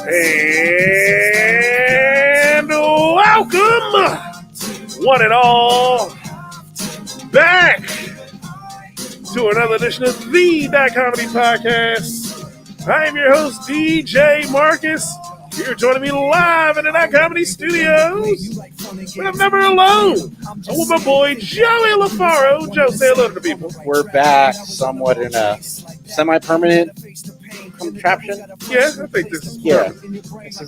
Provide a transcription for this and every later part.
And welcome, one and all, back to another edition of the Comedy Podcast. I am your host, DJ Marcus. You're joining me live in the Comedy Studios. But I'm never alone. I'm with my boy, Joey LaFaro. Joe, say hello to the people. We're back somewhat in a semi-permanent contraption. Yeah, I think this is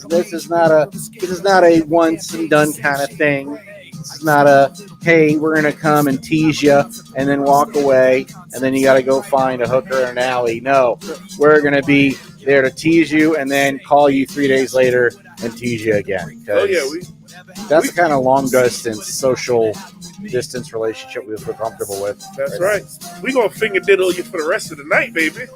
This is not a once and done kind of thing. This is not a, hey, we're going to come and tease you and then walk away and then you got to go find a hooker in an alley. No, we're going to be there to tease you and then call you 3 days later and tease you again. Oh, yeah. That's the kind of long distance, social distance relationship we feel comfortable with. That's right. We're going to finger diddle you for the rest of the night, baby.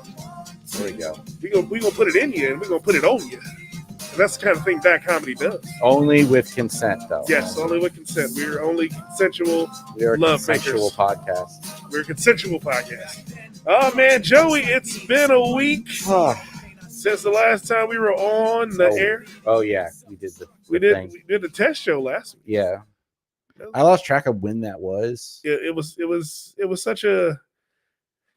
There we go. We're gonna put it in you and we're going to put it on you. And that's the kind of thing that comedy does. Only with consent, though. Yes, only with consent. We're only consensual love makers. Podcast. We're a consensual podcast. Oh, man, Joey, it's been a week since the last time we were on the air. Oh, yeah. We did we did the test show last week. Yeah. I lost track of when that was. It was such a...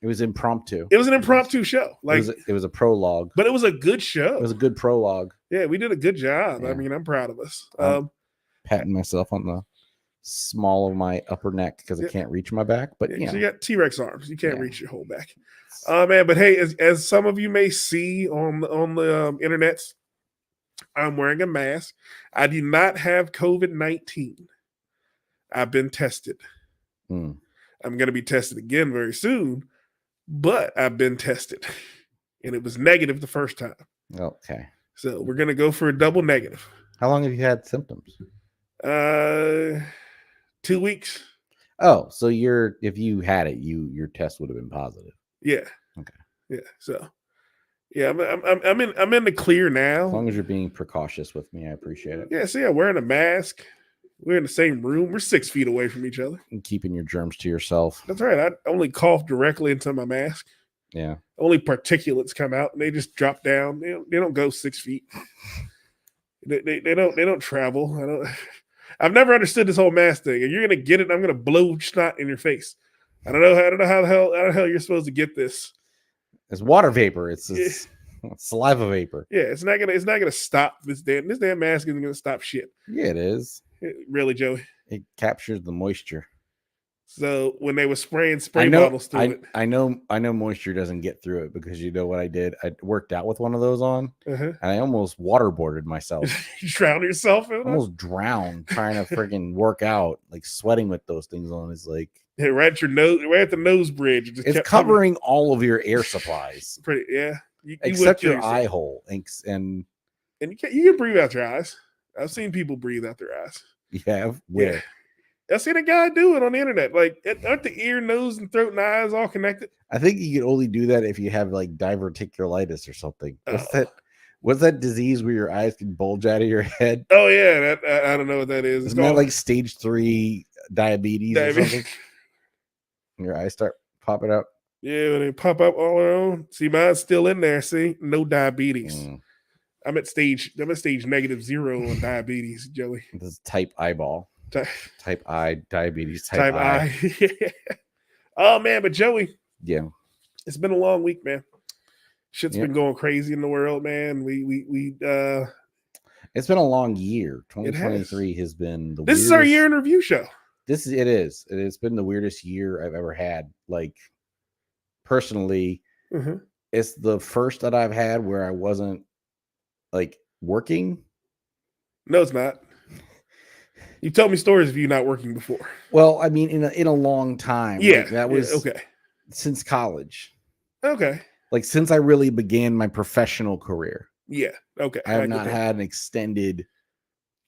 It was impromptu. It was an impromptu show. It was a prologue. But it was a good show. It was a good prologue. Yeah, we did a good job. Yeah. I mean, I'm proud of us. Patting myself on the small of my upper neck because I can't reach my back. But you got T-Rex arms. You can't reach your whole back. Man, but hey, as some of you may see on the internet, I'm wearing a mask. I do not have COVID-19. I've been tested. I'm going to be tested again very soon. But I've been tested, and it was negative the first time. Okay. So we're going to go for a double negative. How long have you had symptoms? 2 weeks. Oh, so if you had it, your test would have been positive. Yeah. Okay. Yeah. So, yeah, I'm in the clear now. As long as you're being precautious with me, I appreciate it. Yeah. See, I'm wearing a mask. We're in the same room. We're 6 feet away from each other. And keeping your germs to yourself. That's right. I only cough directly into my mask. Yeah. Only particulates come out and they just drop down. They don't go 6 feet. They don't travel. I've never understood this whole mask thing. And you're gonna get it. I'm gonna blow snot in your face. I don't know how the hell you're supposed to get this. It's water vapor. It's saliva vapor. Yeah, it's not gonna stop this damn mask isn't gonna stop shit. Yeah, it is. Really, Joey? It captures the moisture. So when they were spraying spray bottles through it. I know moisture doesn't get through it because you know what I did? I worked out with one of those on and I almost waterboarded myself. You drowned yourself in it? Almost drowned trying to freaking work out, like sweating with those things on. It's like right at your nose, right at the nose bridge. It's covering all of your air supplies. Except your eye hole. And you can breathe out your eyes. I've seen people breathe out their eyes. You have? Where? Yeah. I seen a guy do it on the internet. Like, aren't the ear, nose, and throat and eyes all connected? I think you can only do that if you have like diverticulitis or something. What's that disease where your eyes can bulge out of your head? Oh yeah, I don't know what that is. Isn't that like stage 3 diabetes or something? Your eyes start popping up. Yeah, when they pop up all their own. See, mine's still in there. See, no diabetes. I'm at stage -0 on diabetes, Joey. This is type eyeball. Type I diabetes. Type I. Oh man, but Joey. Yeah. It's been a long week, man. Shit's been going crazy in the world, man. It's been a long year. 2023 has been the This is our year in review show. It is. It's been the weirdest year I've ever had. Like personally, it's the first that I've had where I wasn't like working. No, it's not. You told me stories of you not working before. Well, I mean, in a long time. Yeah, like, that was okay. Since college. Okay. Like since I really began my professional career. Yeah. Okay. I have not had an extended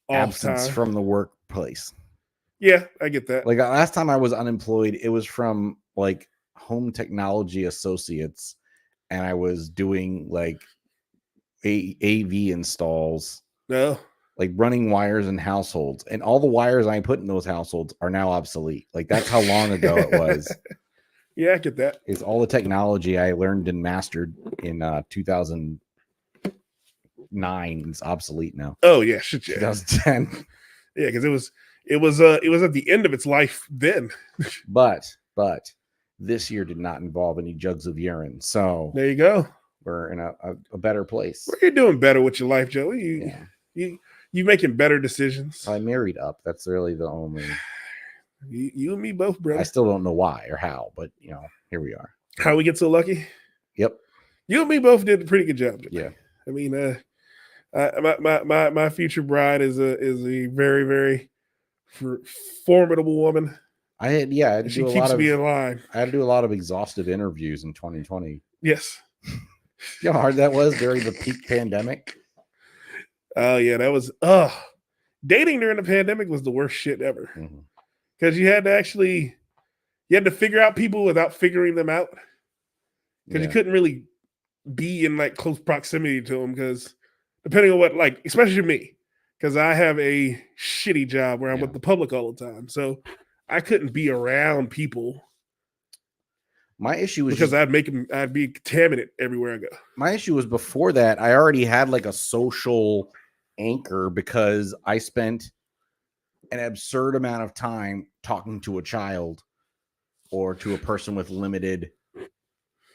absence from the workplace. Yeah, I get that. Like last time I was unemployed, it was from like Home Technology Associates, and I was doing like AV installs. No. Like running wires in households, and all the wires I put in those households are now obsolete. Like that's how long ago it was. Yeah, I get that. It's all the technology I learned and mastered in 2000. 2009. It's obsolete now. Oh yeah, shit, yeah, 2010. yeah, because it was at the end of its life then. But this year did not involve any jugs of urine, so There you go. we're in a better place. Well, you're doing better with your life, Joey. Yeah. You making better decisions. I married up. That's really the only. You and me both, brother. I still don't know why or how, but here we are. How we get so lucky? Yep. You and me both did a pretty good job. Yeah. I mean, my future bride is a very, very formidable woman. I had to She do a keeps lot of. me in line. I had to do a lot of exhaustive interviews in 2020. Yes. You know how hard that was during the peak pandemic. Oh yeah, that was. Dating during the pandemic was the worst shit ever because you had to figure out people without figuring them out because you couldn't really be in like close proximity to them because depending on what, like, especially me, because I have a shitty job where I'm with the public all the time, so I couldn't be around people. My issue was because I'd be contaminant everywhere I go. My issue was before that. I already had like a social anchor because I spent an absurd amount of time talking to a child or to a person with limited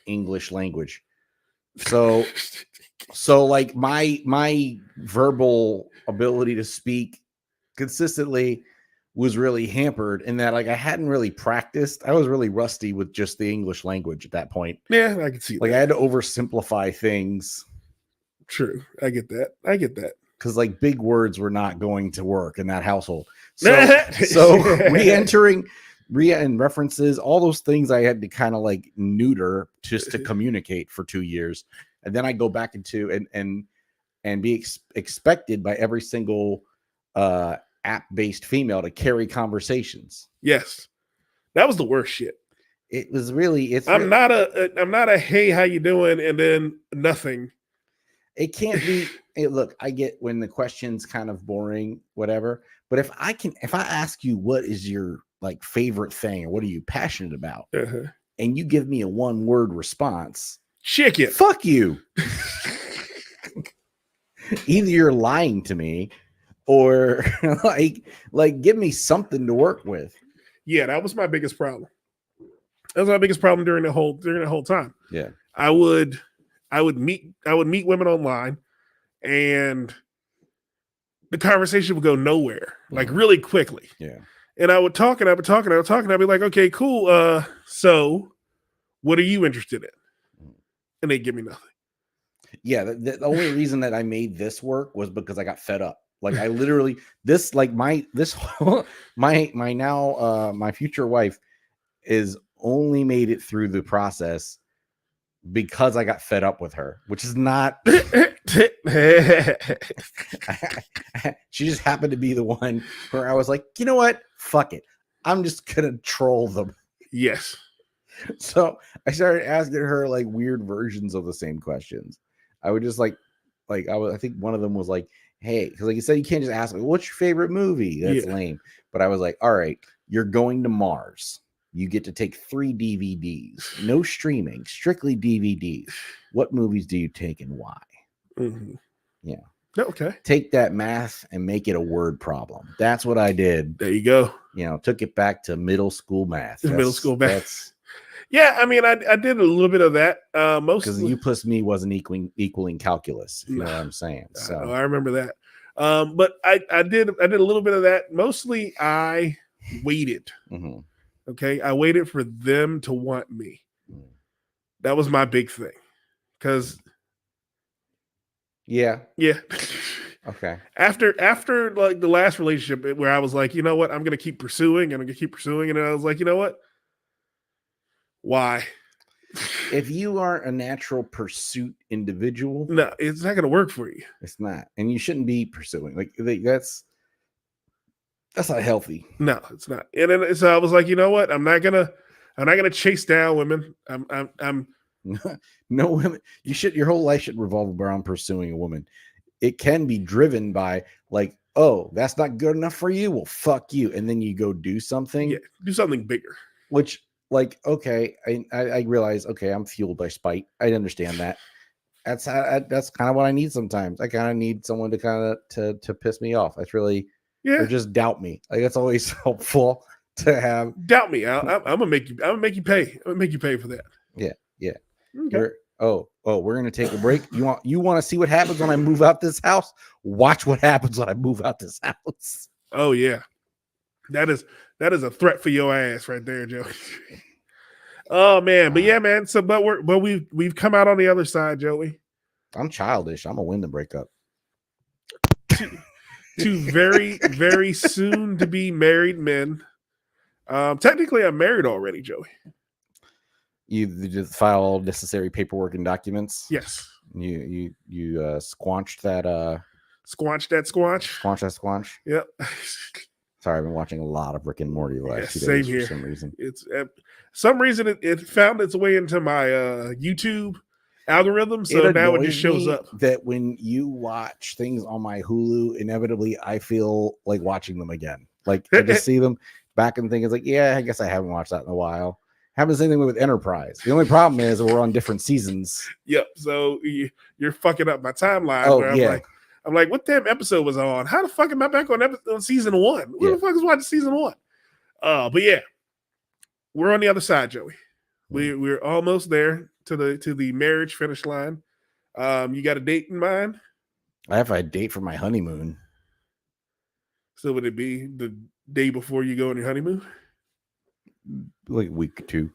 English language. So like my verbal ability to speak consistently was really hampered in that, like, I hadn't really practiced. I was really rusty with just the English language at that point. Yeah, I can see like that. I had to oversimplify things. True. I get that. Because like big words were not going to work in that household. So re-entering and references, all those things I had to kind of like neuter just to communicate for 2 years. And then I go back into and be expected by every single app-based female to carry conversations. Yes. That was the worst shit. It was really, I'm not a hey, how you doing? And then nothing. It can't be. Hey, look, I get when the question's kind of boring, whatever. But if I ask you what is your like favorite thing or what are you passionate about, and you give me a 1-word response, chicken, fuck you. Either you're lying to me, or like give me something to work with. Yeah, that was my biggest problem. That was my biggest problem during the whole time. Yeah, I would meet women online, and the conversation would go nowhere, like really quickly. Yeah. And I would talk and I'd be like, okay, cool. So what are you interested in? And they'd give me nothing. Yeah. The only reason that I made this work was because I got fed up. Like I literally, my future wife is only made it through the process because I got fed up with her, which is not. She just happened to be the one where I was like, you know what? Fuck it. I'm just gonna troll them. Yes. So I started asking her like weird versions of the same questions. I would just I think one of them was like, hey, because like you said, you can't just ask me, what's your favorite movie? That's lame. But I was like, all right, you're going to Mars. You get to take 3 DVDs, no streaming, strictly DVDs. What movies do you take and why? Mm-hmm. Yeah. Okay. Take that math and make it a word problem. That's what I did. There you go. Took it back to middle school math. Middle school math. Yeah, I mean, I did a little bit of that. Mostly because U plus me wasn't equaling calculus. If you know what I'm saying. So I remember that. But I did a little bit of that. Mostly, I waited. Mm-hmm. Okay, I waited for them to want me. That was my big thing. Because yeah. Okay. After like the last relationship where I was like, you know what, I'm gonna keep pursuing, and then I was like, you know what? Why? If you aren't a natural pursuit individual, no, it's not gonna work for you. It's not, and you shouldn't be pursuing. Like that's not healthy. No, it's not. And then so I was like, you know what? I'm not gonna chase down women. I'm no women. Your whole life should revolve around pursuing a woman. It can be driven by like, oh, that's not good enough for you. Well, fuck you, and then you go do something. Yeah, do something bigger. Which, like, okay, I realize, okay, I'm fueled by spite. I understand that, that's kind of what I need sometimes. I kind of need someone to kind of to piss me off. That's really, or just doubt me. Like that's always helpful to have. Doubt me. I'm gonna make you. I'm gonna make you pay. I'm gonna make you pay for that. Yeah. Okay. We're gonna take a break. You want to see what happens when I move out this house? Watch what happens when I move out this house. Oh yeah, that is a threat for your ass right there, Joe. Oh man, but yeah, man. So, but we've come out on the other side, Joey. I'm childish. I'm gonna win the breakup. Two very very soon to be married men. Technically, I'm married already, Joey. You just file all necessary paperwork and documents. Yes. You squanched that. Squanch that squanch. Squanch that squanch. Yep. Sorry, I've been watching a lot of Rick and Morty the last 2 days same here. For some reason. It's some reason it found its way into my YouTube algorithm, so now it just shows up. That when you watch things on my Hulu, inevitably I feel like watching them again. Like I just see them back and think it's like, yeah, I guess I haven't watched that in a while. Happens the same thing with Enterprise. The only problem is we're on different seasons. Yep. So you're fucking up my timeline. Oh, where yeah. I'm like, what damn episode was on? How the fuck am I back on season 1? Who the fuck is watching season 1? But yeah, we're on the other side, Joey. We're almost there to the marriage finish line. You got a date in mind? I have a date for my honeymoon. So would it be the day before you go on your honeymoon? Like a week or two.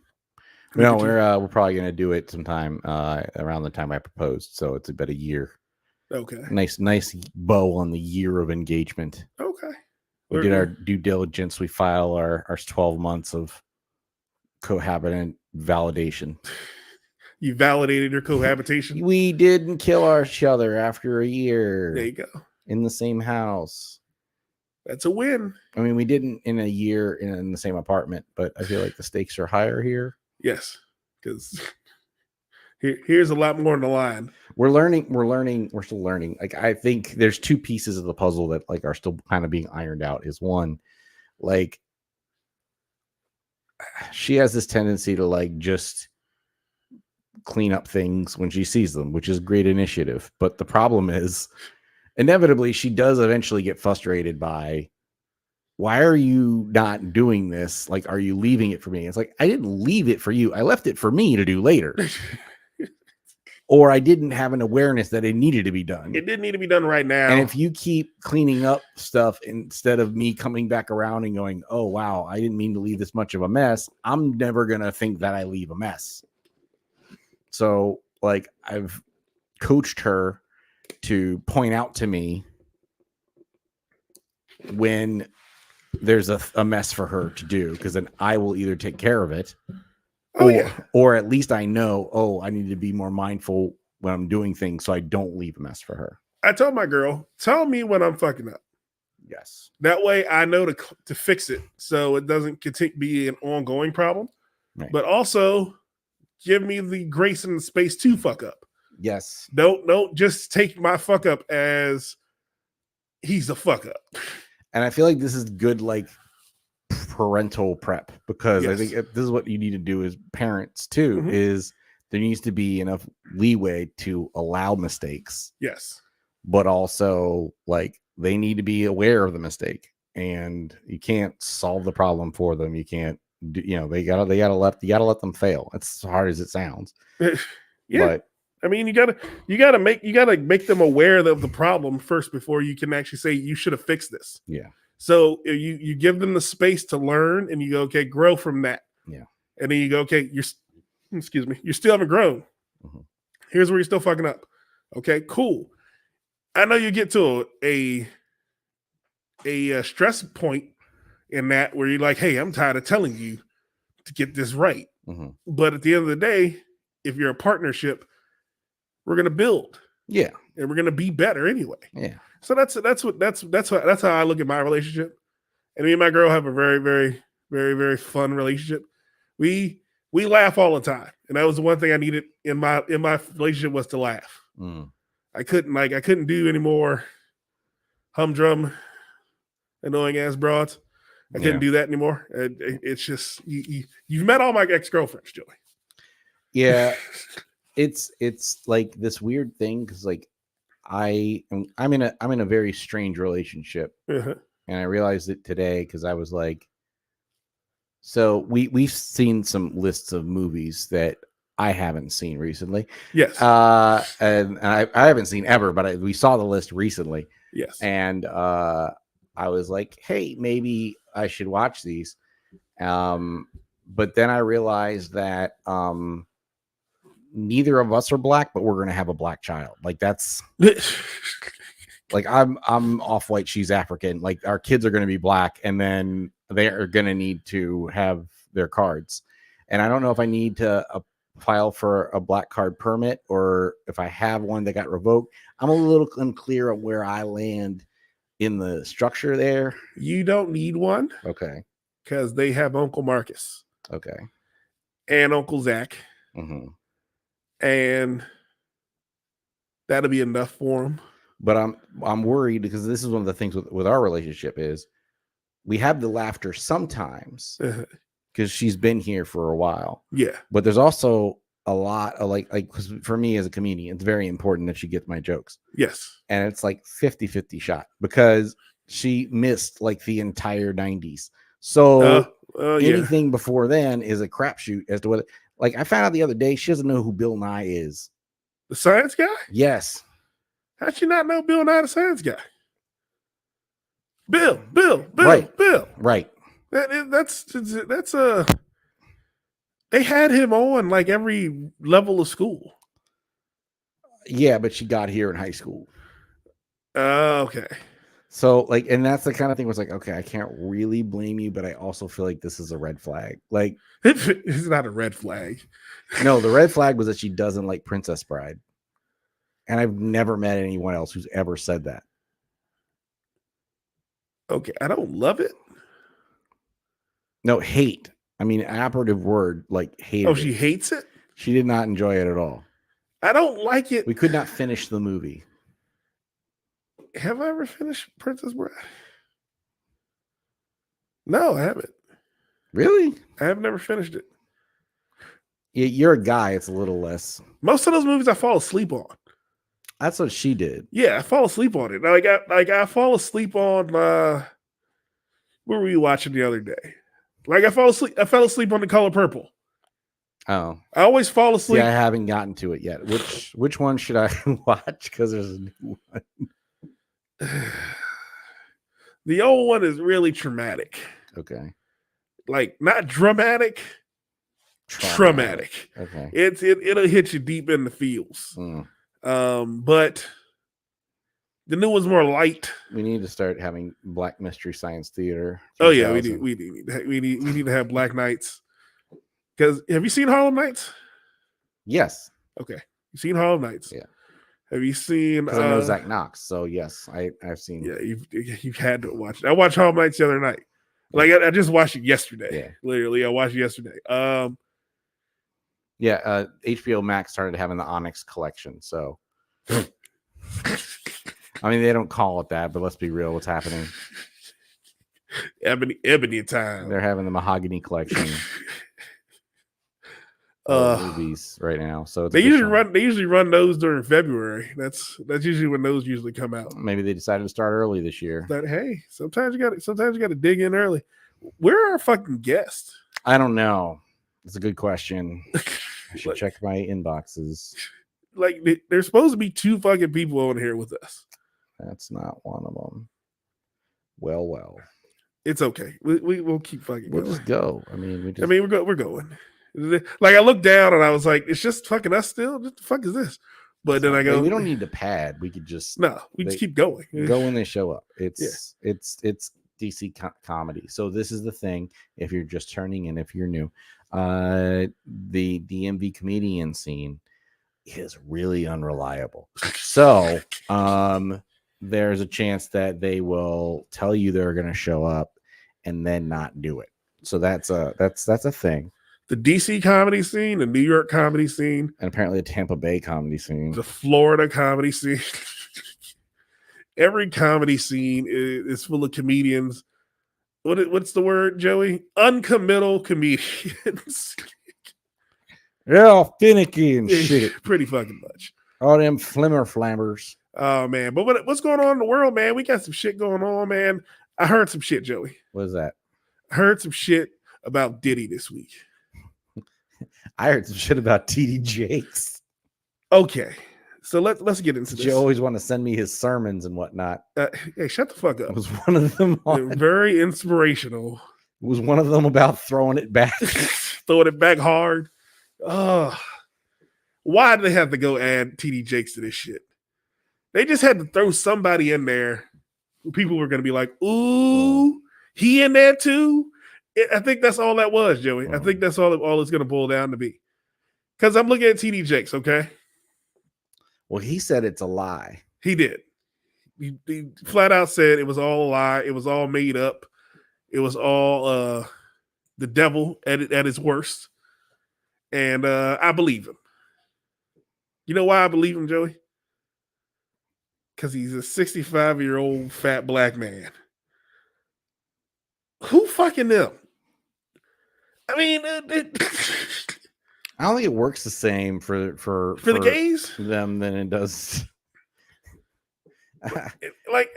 No, we're probably gonna do it sometime around the time I proposed. So it's about a year. Okay. Nice bow on the year of engagement. Okay. We did our due diligence. We file our 12 months of cohabitant validation. You validated your cohabitation? We didn't kill each other after a year. There you go. In the same house. That's a win. I mean, we didn't in a year in the same apartment, but I feel like the stakes are higher here. Yes, because here's a lot more on the line. We're still learning. Like I think there's 2 pieces of the puzzle that like are still kind of being ironed out. Is one, like she has this tendency to like just clean up things when she sees them, which is great initiative. But the problem is inevitably she does eventually get frustrated by, why are you not doing this? Like, are you leaving it for me? It's like, I didn't leave it for you. I left it for me to do later. Or I didn't have an awareness that it needed to be done. It didn't need to be done right now. And if you keep cleaning up stuff instead of me coming back around and going, oh, wow, I didn't mean to leave this much of a mess, I'm never going to think that I leave a mess. So, like, I've coached her to point out to me when there's a mess for her to do, because then I will either take care of it or at least I know, I need to be more mindful when I'm doing things so I don't leave a mess for her. I told my girl, tell me when I'm fucking up. Yes. That way I know to fix it so it doesn't be an ongoing problem. Right. But also give me the grace and the space to fuck up. Yes. Don't just take my fuck up as he's a fuck up. And I feel like this is good, like parental prep, because I think this is what you need to do as parents too. Mm-hmm. Is there needs to be enough leeway to allow mistakes. Yes. But also like they need to be aware of the mistake, and you can't solve the problem for them. You can't do, they gotta let them fail. It's as hard as it sounds. Yeah. But I mean, you gotta make them aware of the problem first before you can actually say you should have fixed this. Yeah. So you give them the space to learn, and you go, okay, grow from that. Yeah. And then you go, okay, you still haven't grown. Mm-hmm. Here's where you're still fucking up. Okay, cool. I know you get to a stress point in that where you're like, hey, I'm tired of telling you to get this right. Mm-hmm. But at the end of the day, if you're a partnership, we're gonna build. Yeah. And we're gonna be better anyway. Yeah. So that's how I look at my relationship. And me and my girl have a very, very, very, very fun relationship. We laugh all the time. And that was the one thing I needed in my relationship, was to laugh. Mm. I couldn't do any more humdrum, annoying ass broads. I couldn't do that anymore. It's just you've met all my ex-girlfriends, Joey. Yeah. it's like this weird thing because like I'm in a very strange relationship, Uh-huh. and I realized it today because I was like, so we've seen some lists of movies that I haven't seen recently, Yes. and I haven't seen ever, but we saw the list recently, Yes. and I was like, hey, maybe I should watch these, but then I realized that neither of us are black, but we're gonna have a black child. Like that's like I'm off white, she's African. Like our kids are gonna be black, and then they are gonna need to have their cards. And I don't know if I need to file for a black card permit or if I have one that got revoked. I'm a little unclear on where I land in the structure there. You don't need one Okay. because they have Uncle Marcus Okay. and Uncle Zach, Mm-hmm. and that'll be enough for them. But I'm worried because this is one of the things with our relationship is we have the laughter sometimes because she's been here for a while. Yeah. But there's also a lot of like because for me as a comedian, it's very important that she gets my jokes. Yes. And it's like 50-50 shot because she missed like the entire 90s. So anything before then is a crapshoot as to whether, like I found out the other day, she doesn't know who Bill Nye is. The science guy? Yes. How'd you not know Bill Nye the science guy? Bill. Right. Bill. Right. That's they had him on like every level of school. Yeah, but she got here in high school. Okay. So like, and that's the kind of thing where it's like, okay, I can't really blame you, but I also feel like this is a red flag. Like it's not a red flag. No, the red flag was that she doesn't like Princess Bride. And I've never met anyone else who's ever said that. Okay, I don't love it. No, hate. I mean, operative word, like hate. Oh, she hates it? She did not enjoy it at all. I don't like it. We could not finish the movie. Have I ever finished Princess Bride? No, I haven't. Really? I have never finished it. Yeah, you're a guy. It's a little less. Most of those movies I fall asleep on. That's what she did. Yeah, I fall asleep on it. I fall asleep on what were we watching the other day? Like I fell asleep on The Color Purple. Oh. I always fall asleep. See, I haven't gotten to it yet. Which one should I watch? Because there's a new one. The old one is really traumatic. Okay. Like not dramatic. Traumatic. Okay. It'll hit you deep in the feels. But the new one's more light. We need to start having Black Mystery Science Theater. Oh yeah, we need to have Black Nights. Because have you seen Harlem Nights? Yes. Okay, you seen Harlem Nights? Yeah. Have you seen? I know Zach Knox, so yes, I've seen. Yeah, you've had to watch it. I watched Harlem Nights the other night. Like I just watched it yesterday. Yeah. Literally, I watched it yesterday. Yeah, HBO Max started having the Onyx collection, so. I mean, they don't call it that, but let's be real. What's happening? Ebony time. They're having the Mahogany collection. Movies right now, so they usually run those during February. That's usually when those usually come out. Maybe they decided to start early this year. But hey, sometimes you got to dig in early. Where are our fucking guests? I don't know. It's a good question. I should check my inboxes. Like there's supposed to be 2 fucking people on here with us. That's not one of them. Well. It's okay. We'll keep fucking going. We'll just go. I mean, we're going. Like I looked down and I was like, it's just fucking us still. What the fuck is this? But then I go, we don't need to pad. We could just just keep going. Go when they show up. It's DC comedy. So this is the thing. If you're just turning in, if you're new, the DMV comedian scene is really unreliable. So there's a chance that they will tell you they're going to show up and then not do it. So that's a thing. The DC comedy scene, the New York comedy scene, and apparently the Tampa Bay comedy scene, the Florida comedy scene. Every comedy scene is full of comedians. What's the word, Joey? Uncommittal comedians. Yeah, finicky and shit. Pretty fucking much. All them flammers. Oh man, but what's going on in the world, man? We got some shit going on, man. I heard some shit, Joey. What is that? I heard some shit about Diddy this week. I heard some shit about TD Jakes. Okay, so let's get into this. You always want to send me his sermons and whatnot. Hey, shut the fuck up. Was one of them very inspirational? Was one of them about throwing it back? Throwing it back hard. Why did they have to go add TD Jakes to this shit? They just had to throw somebody in there. People were going to be like, ooh, he in there too? I think that's all that was, Joey. I think that's all it's going to boil down to be. Because I'm looking at TD Jakes, okay? Well, he said it's a lie. He did. He flat out said it was all a lie. It was all made up. It was all the devil at its worst. And I believe him. You know why I believe him, Joey? Because he's a 65-year-old fat black man. Who fucking them? I mean, I don't think it works the same for the gays them than it does. Like,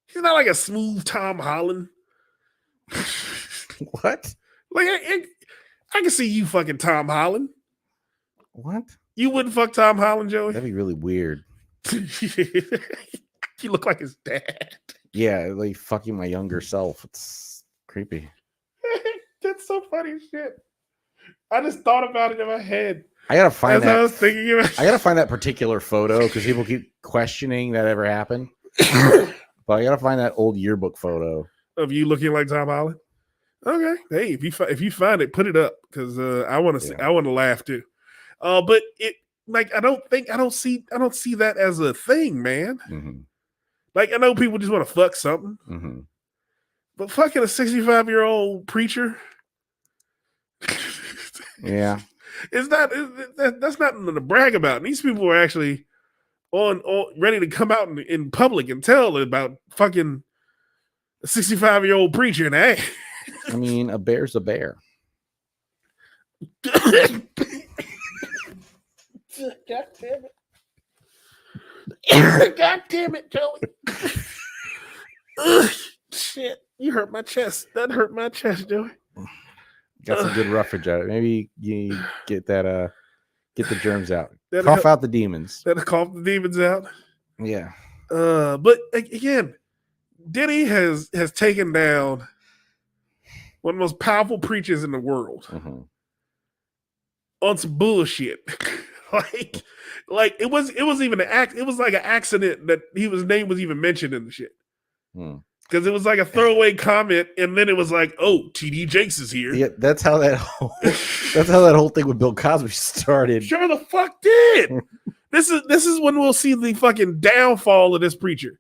he's not like a smooth Tom Holland. What? Like, I can see you fucking Tom Holland. What? You wouldn't fuck Tom Holland, Joey? That'd be really weird. You look like his dad. Yeah, like fucking my younger self. It's creepy. That's so funny shit. I just thought about it in my head. I gotta find that. I was thinking about I gotta find that particular photo because people keep questioning that ever happened. But I gotta find that old yearbook photo of you looking like Tom Holland. Okay, hey, if you find it, put it up because I want to I want to laugh too. But it like I don't see that as a thing, man. Mm-hmm. Like I know people just want to fuck something, mm-hmm. but fucking a 65-year-old preacher. Yeah, it's not. That's nothing to brag about. And these people are actually on ready to come out in public and tell about fucking a 65-year-old preacher. And hey, I mean, a bear's a bear. God damn it! God damn it, Joey! Shit, you hurt my chest. That hurt my chest, Joey. Got some good roughage out. Maybe you get that. Get the germs out. Cough out the demons. That'll cough the demons out. Yeah. But again, Diddy has taken down one of the most powerful preachers in the world on some bullshit. like it was even it was like an accident that his name was even mentioned in the shit. Because it was like a throwaway comment, and then it was like, "Oh, TD Jakes is here." Yeah, that's how that whole thing with Bill Cosby started. Sure the fuck did. This is when we'll see the fucking downfall of this preacher,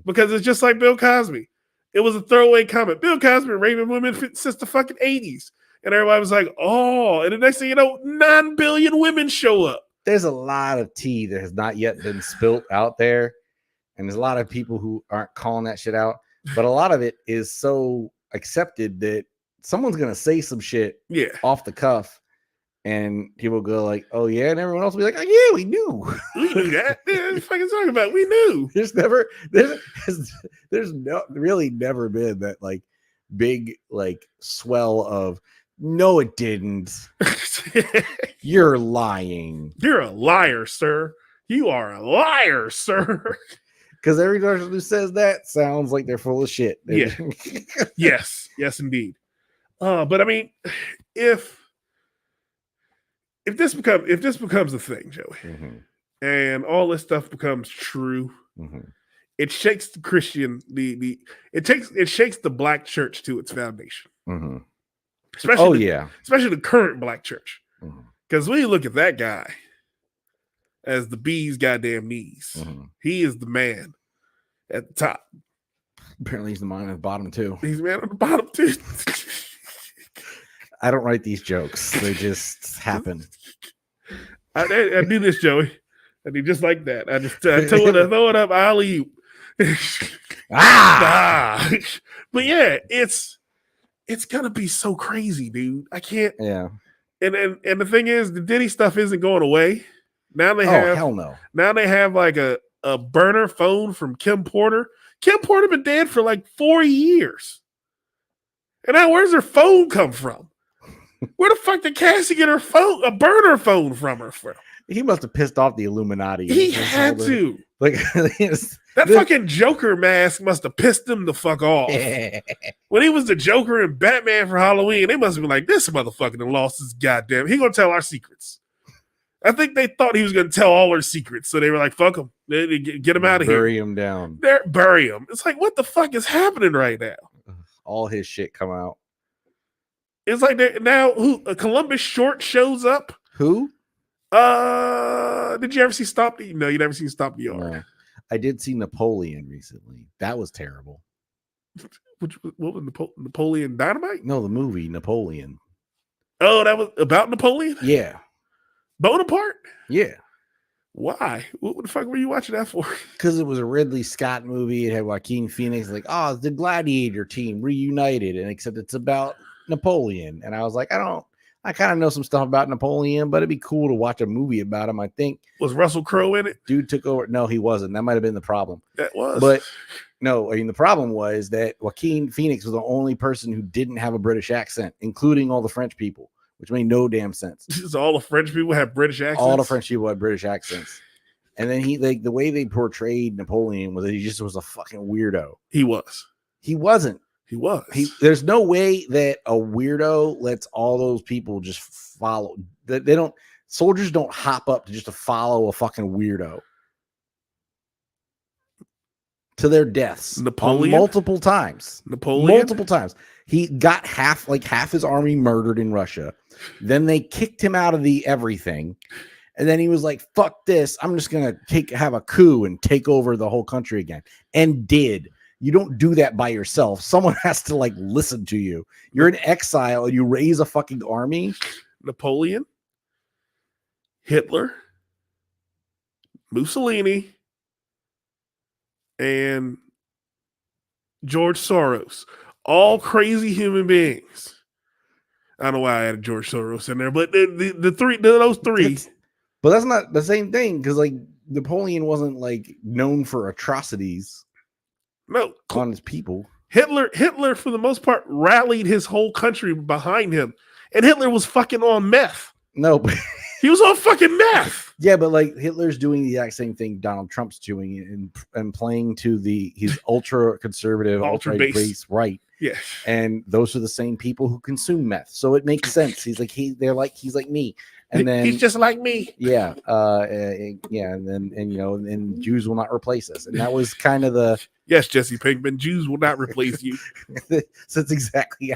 because it's just like Bill Cosby. It was a throwaway comment. Bill Cosby raping women since the fucking 80s, and everybody was like, "Oh!" And the next thing you know, 9 billion women show up. There's a lot of tea that has not yet been spilt out there, and there's a lot of people who aren't calling that shit out. But a lot of it is so accepted that someone's gonna say some shit off the cuff, and people go like, "Oh yeah," and everyone else will be like, "Oh yeah, we knew, we knew that." Yeah, fucking talking about, we knew. There's really never been that like big like swell of no, it didn't. You're lying. You're a liar, sir. You are a liar, sir. Because every person who says that sounds like they're full of shit. Yeah. yes, indeed. But I mean, if this becomes a thing, Joey, and all this stuff becomes true, it shakes the Christian it shakes the black church to its foundation. Especially the current black church. Because when you look at that guy as the bee's goddamn knees, he is the man at the top. Apparently, he's the man at the bottom too. He's the man at the bottom too. I don't write these jokes; they just happen. I do this, Joey. I do just like that. I just throw it up, alley. But yeah, it's gonna be so crazy, dude. I can't. Yeah. And the thing is, the Diddy stuff isn't going away. Now they have hell no. Now they have like a burner phone from Kim Porter. Kim Porter been dead for like 4 years. And now where's her phone come from? Where the fuck did Cassie get her phone, a burner phone from her from? He must have pissed off the Illuminati. He had to. Like that fucking Joker mask must have pissed him the fuck off. When he was the Joker and Batman for Halloween, they must have been like, this motherfucker done lost his goddamn. He gonna tell our secrets. I think they thought he was gonna tell all our secrets, so they were like, fuck him. Get him out of here. Bury him down. Bury him. It's like, what the fuck is happening right now? All his shit come out. It's like now Columbus Short shows up. Who? Did you ever see Stop the? No, you never seen Stop the Yard. No. I did see Napoleon recently. That was terrible. What was Napoleon Dynamite? No, the movie Napoleon. Oh, that was about Napoleon? Yeah. Bonaparte? Yeah. Why? What the fuck were you watching that for? Because it was a Ridley Scott movie. It had Joaquin Phoenix, like, oh, the Gladiator team reunited, and except it's about Napoleon. And I was like, I kind of know some stuff about Napoleon, but it'd be cool to watch a movie about him. I think. Was Russell Crowe in it? Dude took over. No, he wasn't. That might have been the problem. That was. But no, I mean, the problem was that Joaquin Phoenix was the only person who didn't have a British accent, including all the French people, which made no damn sense. So all the French people have British accents? All the French people had British accents. And then the way they portrayed Napoleon was that he just was a fucking weirdo. He was. He wasn't. He was. There's no way that a weirdo lets all those people just follow. Soldiers don't hop up to just to follow a fucking weirdo to their deaths. Napoleon? Multiple times. Napoleon? Multiple times. He got half his army murdered in Russia. Then they kicked him out of the everything. And then he was like, fuck this. I'm just going to have a coup and take over the whole country again. And did. You don't do that by yourself. Someone has to listen to you. You're in exile and you raise a fucking army. Napoleon, Hitler, Mussolini, and George Soros. All crazy human beings. I don't know why I added George Soros in there, but those three. But that's not the same thing, because Napoleon wasn't known for atrocities. No, on his people. Hitler, for the most part, rallied his whole country behind him, and Hitler was fucking on meth. No, but he was on fucking meth. Yeah, but Hitler's doing the exact same thing Donald Trump's doing and playing to he's ultra conservative, ultra base right. Yeah, and those are the same people who consume meth, so it makes sense. He's like me. And then he's just like me. Yeah. And then Jews will not replace us. And that was kind of the yes, Jesse Pinkman, Jews will not replace you. So that's exactly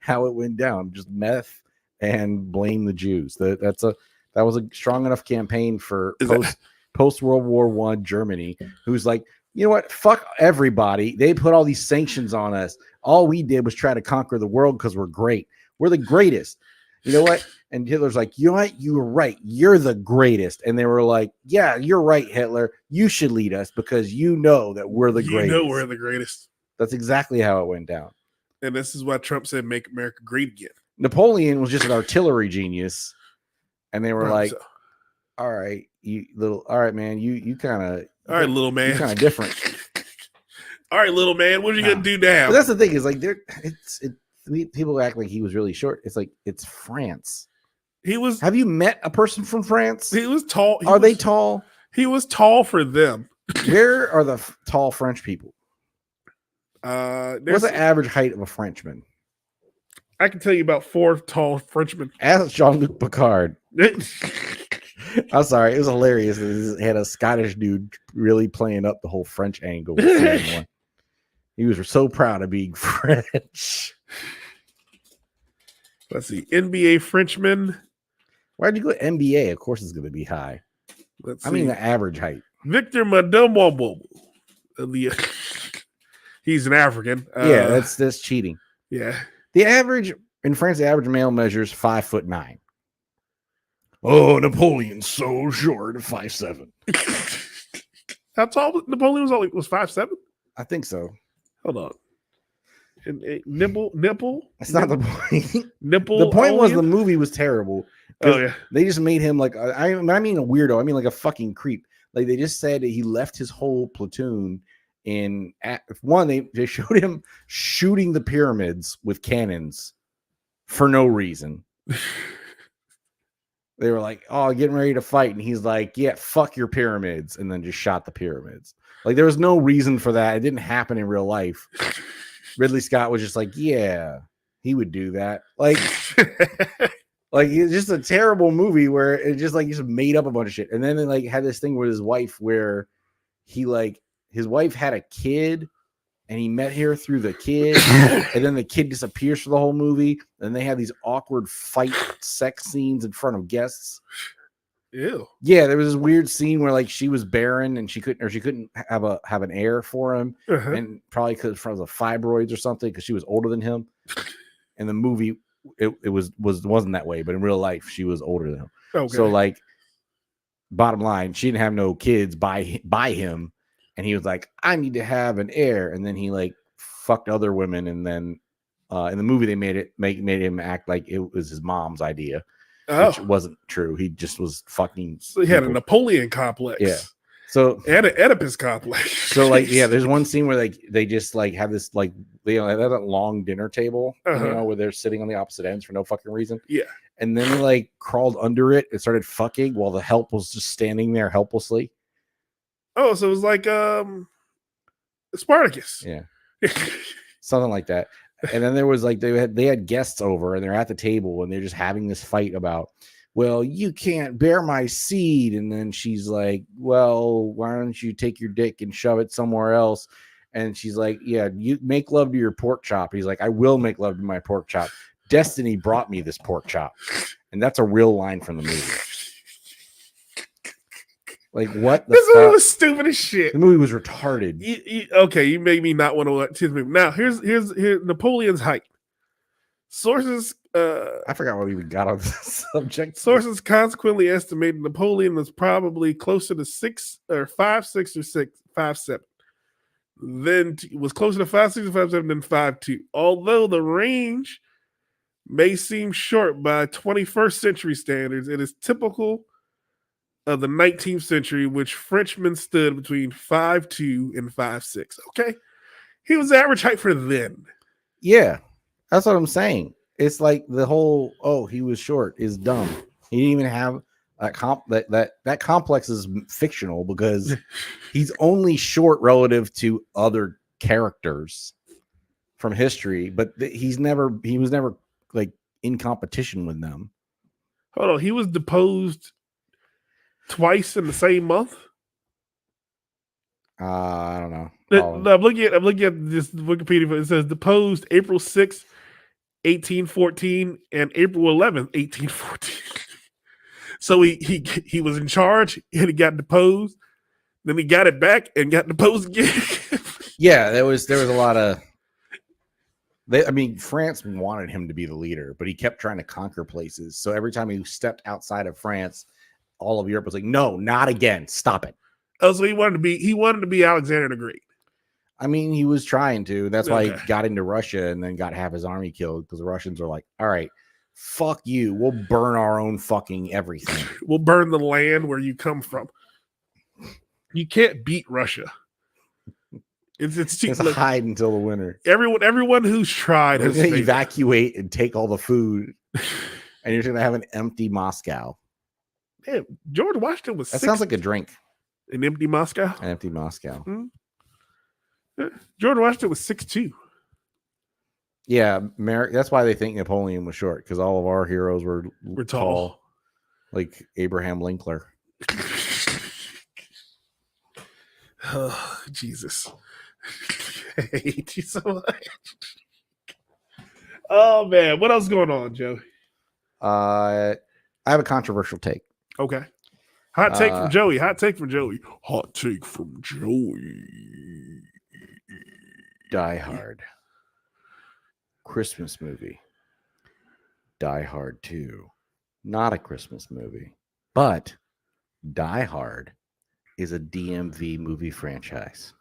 how it went down. Just meth and blame the Jews. That was a strong enough campaign for post World War I Germany, who's like, you know what? Fuck everybody. They put all these sanctions on us. All we did was try to conquer the world because we're great. We're the greatest. You know what? And Hitler's like, you know what? You were right. You're the greatest. And they were like, yeah, you're right, Hitler. You should lead us because you know that we're the greatest. You know we're the greatest. That's exactly how it went down. And this is why Trump said, make America great again. Napoleon was just an artillery genius. And they were like, all right, man, you kind of. All right, little man. You're kind of different. All right, little man. What are you going to do now? But that's the thing is people act like he was really short. It's it's France. Have you met a person from France? He was tall. Are they tall? He was tall for them. Where are the tall French people? What's the average height of a Frenchman? I can tell you about 4 tall Frenchmen. Ask Jean-Luc Picard. I'm sorry, it was hilarious. It had a Scottish dude really playing up the whole French angle. He was so proud of being French. Let's see. NBA Frenchman. Why'd you go NBA? Of course it's going to be high. I mean the average height. Victor Madumwabo. He's an African. Yeah, that's cheating. Yeah. The average in France, the average male measures 5'9". Oh, Napoleon's so short, 5'7". How tall was Napoleon? Was 5'7"? I think so. Hold on. Nipple. That's not the point. Nipple. The point was Onion? the movie was terrible. Oh yeah. They just made him like I mean a weirdo. I mean like a fucking creep. Like they just said that he left his whole platoon in one. They showed him shooting the pyramids with cannons for no reason. They were like, "Oh, getting ready to fight," and he's like, "Yeah, fuck your pyramids," and then just shot the pyramids. Like there was no reason for that. It didn't happen in real life. Ridley Scott was just like, "Yeah, he would do that." Like it's just a terrible movie where it just like he just made up a bunch of shit. And then they like had this thing with his wife where he like his wife had a kid and he met her through the kid, and then the kid disappears for the whole movie. And they have these awkward fight sex scenes in front of guests. Ew. Yeah, there was this weird scene where like she was barren and she couldn't have an heir for him, and probably because of the fibroids or something because she was older than him. In the movie, it wasn't that way, but in real life, she was older than him. Okay. So like, bottom line, she didn't have no kids by him. And he was like, I need to have an heir. And then he like fucked other women. And then in the movie, they made him act like it was his mom's idea, which wasn't true. He just was fucking. So he had a Napoleon complex. Yeah. So and an Oedipus complex. So like, yeah, there's one scene where like they just like have this like they have that long dinner table, where they're sitting on the opposite ends for no fucking reason. Yeah. And then they like crawled under it and started fucking while the help was just standing there helplessly. Oh, so it was like Spartacus. Yeah. Something like that. And then there was like they had guests over and they're at the table and they're just having this fight about, well, you can't bear my seed. And then she's like, well, why don't you take your dick and shove it somewhere else? And she's like, yeah, you make love to your pork chop. He's like, I will make love to my pork chop. Destiny brought me this pork chop. And that's a real line from the movie. Like, what the This fuck? movie was stupid as shit. The movie was retarded. You made me not want to watch his movie. Now, here's Napoleon's height. Sources. I forgot what we even got on this subject. Sources consequently estimated Napoleon was probably closer to 5'6" or 5'7". Then was closer to 5'6" or 5'7" than 5'2". Although the range may seem short by 21st century standards, it is typical of the 19th century, which Frenchmen stood between 5'2" and 5'6". Okay, he was average height for then. Yeah, that's what I'm saying. It's like the whole he was short is dumb. He didn't even have that complex is fictional because he's only short relative to other characters from history, but he was never like in competition with them. Hold on, he was deposed twice in the same month. I don't know. I'm looking at this Wikipedia. It says deposed April 6th, 1814, and April 11th, 1814. So he was in charge and he got deposed. Then he got it back and got deposed again. Yeah, there was a lot of. France wanted him to be the leader, but he kept trying to conquer places. So every time he stepped outside of France, all of Europe was like, "No, not again! Stop it!" Oh, so he wanted to be Alexander the Great. I mean, he was trying to. That's why he got into Russia and then got half his army killed because the Russians are like, "All right, fuck you. We'll burn our own fucking everything. We'll burn the land where you come from. You can't beat Russia. It's hide until the winter. Everyone who's tried has evacuate and take all the food, and you're going to have an empty Moscow." Man, George Washington was. That sounds like a drink. An empty Moscow. An empty Moscow. Mm-hmm. George Washington was 6'2". Yeah, that's why they think Napoleon was short, because all of our heroes were tall, like Abraham Lincoln. Oh, Jesus. I hate you so much. Oh, man. What else is going on, Joe? I have a controversial take. Okay. Hot take from Joey. Die Hard. Christmas movie. Die Hard 2. Not a Christmas movie. But Die Hard is a DMV movie franchise.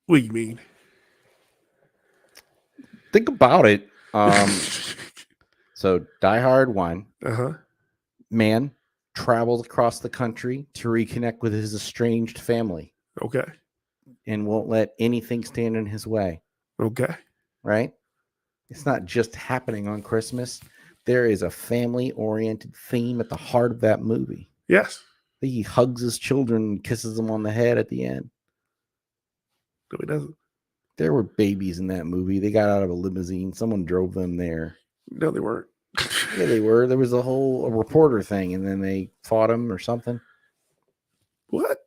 What do you mean? Think about it. So Die Hard 1, Uh-huh. man travels across the country to reconnect with his estranged family Okay. and won't let anything stand in his way, Okay. right? It's not just happening on Christmas. There is a family-oriented theme at the heart of that movie. Yes. He hugs his children and kisses them on the head at the end. No, he doesn't. There were babies in that movie. They got out of a limousine. Someone drove them there. No, they weren't. Yeah, they were. There was a reporter thing, and then they fought him or something. What?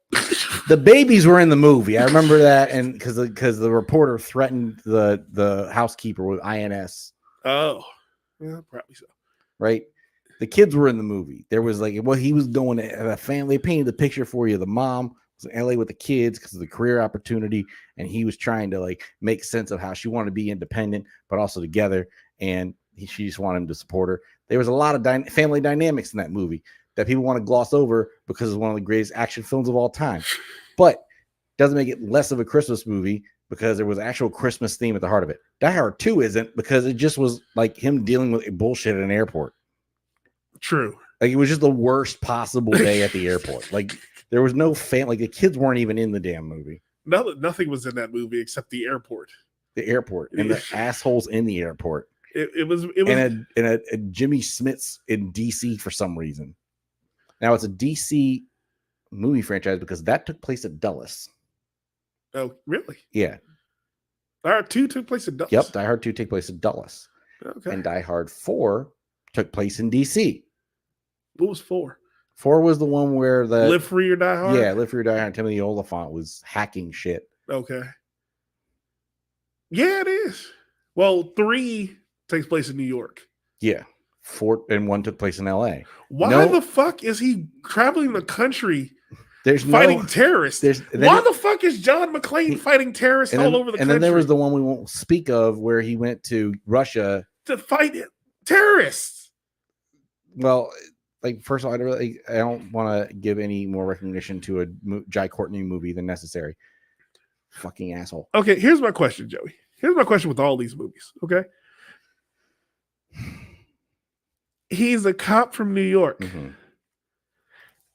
The babies were in the movie. I remember that, and because the reporter threatened the housekeeper with INS. Oh, yeah, probably so. Right. The kids were in the movie. There was like, well, he was going to a family. They painted the picture for you. The mom was in LA with the kids because of the career opportunity, and he was trying to like make sense of how she wanted to be independent, but also together. And she just wanted him to support her. There was a lot of family dynamics in that movie that people want to gloss over because it's one of the greatest action films of all time. But doesn't make it less of a Christmas movie because there was actual Christmas theme at the heart of it. Die Hard 2 isn't, because it just was like him dealing with bullshit at an airport. True. Like it was just the worst possible day at the airport. Like there was no like the kids weren't even in the damn movie. No, nothing was in that movie except the airport. The airport and the assholes in the airport. It was and a Jimmy Smits in DC for some reason. Now it's a DC movie franchise because that took place at Dulles. Oh, really? Yeah. Die Hard 2 took place at Dulles? Yep, Die Hard 2 took place at Dulles. Okay. And Die Hard 4 took place in DC. What was 4? 4 was the one where the Live Free or Die Hard? Yeah, Live Free or Die Hard. Timothy Oliphant was hacking shit. Okay. Yeah, it is. Well, 3 takes place in New York. Yeah. 4 and 1 took place in LA. Why the fuck is he traveling the country fighting terrorists? Why the fuck is John McClane fighting terrorists all over the country? And then there was the one we won't speak of where he went to Russia to fight terrorists. Well, like first of all, I don't want to give any more recognition to a Jai Courtney movie than necessary. Fucking asshole. Okay, here's my question, Joey. Here's my question with all these movies. Okay. He's a cop from New York. Mm-hmm.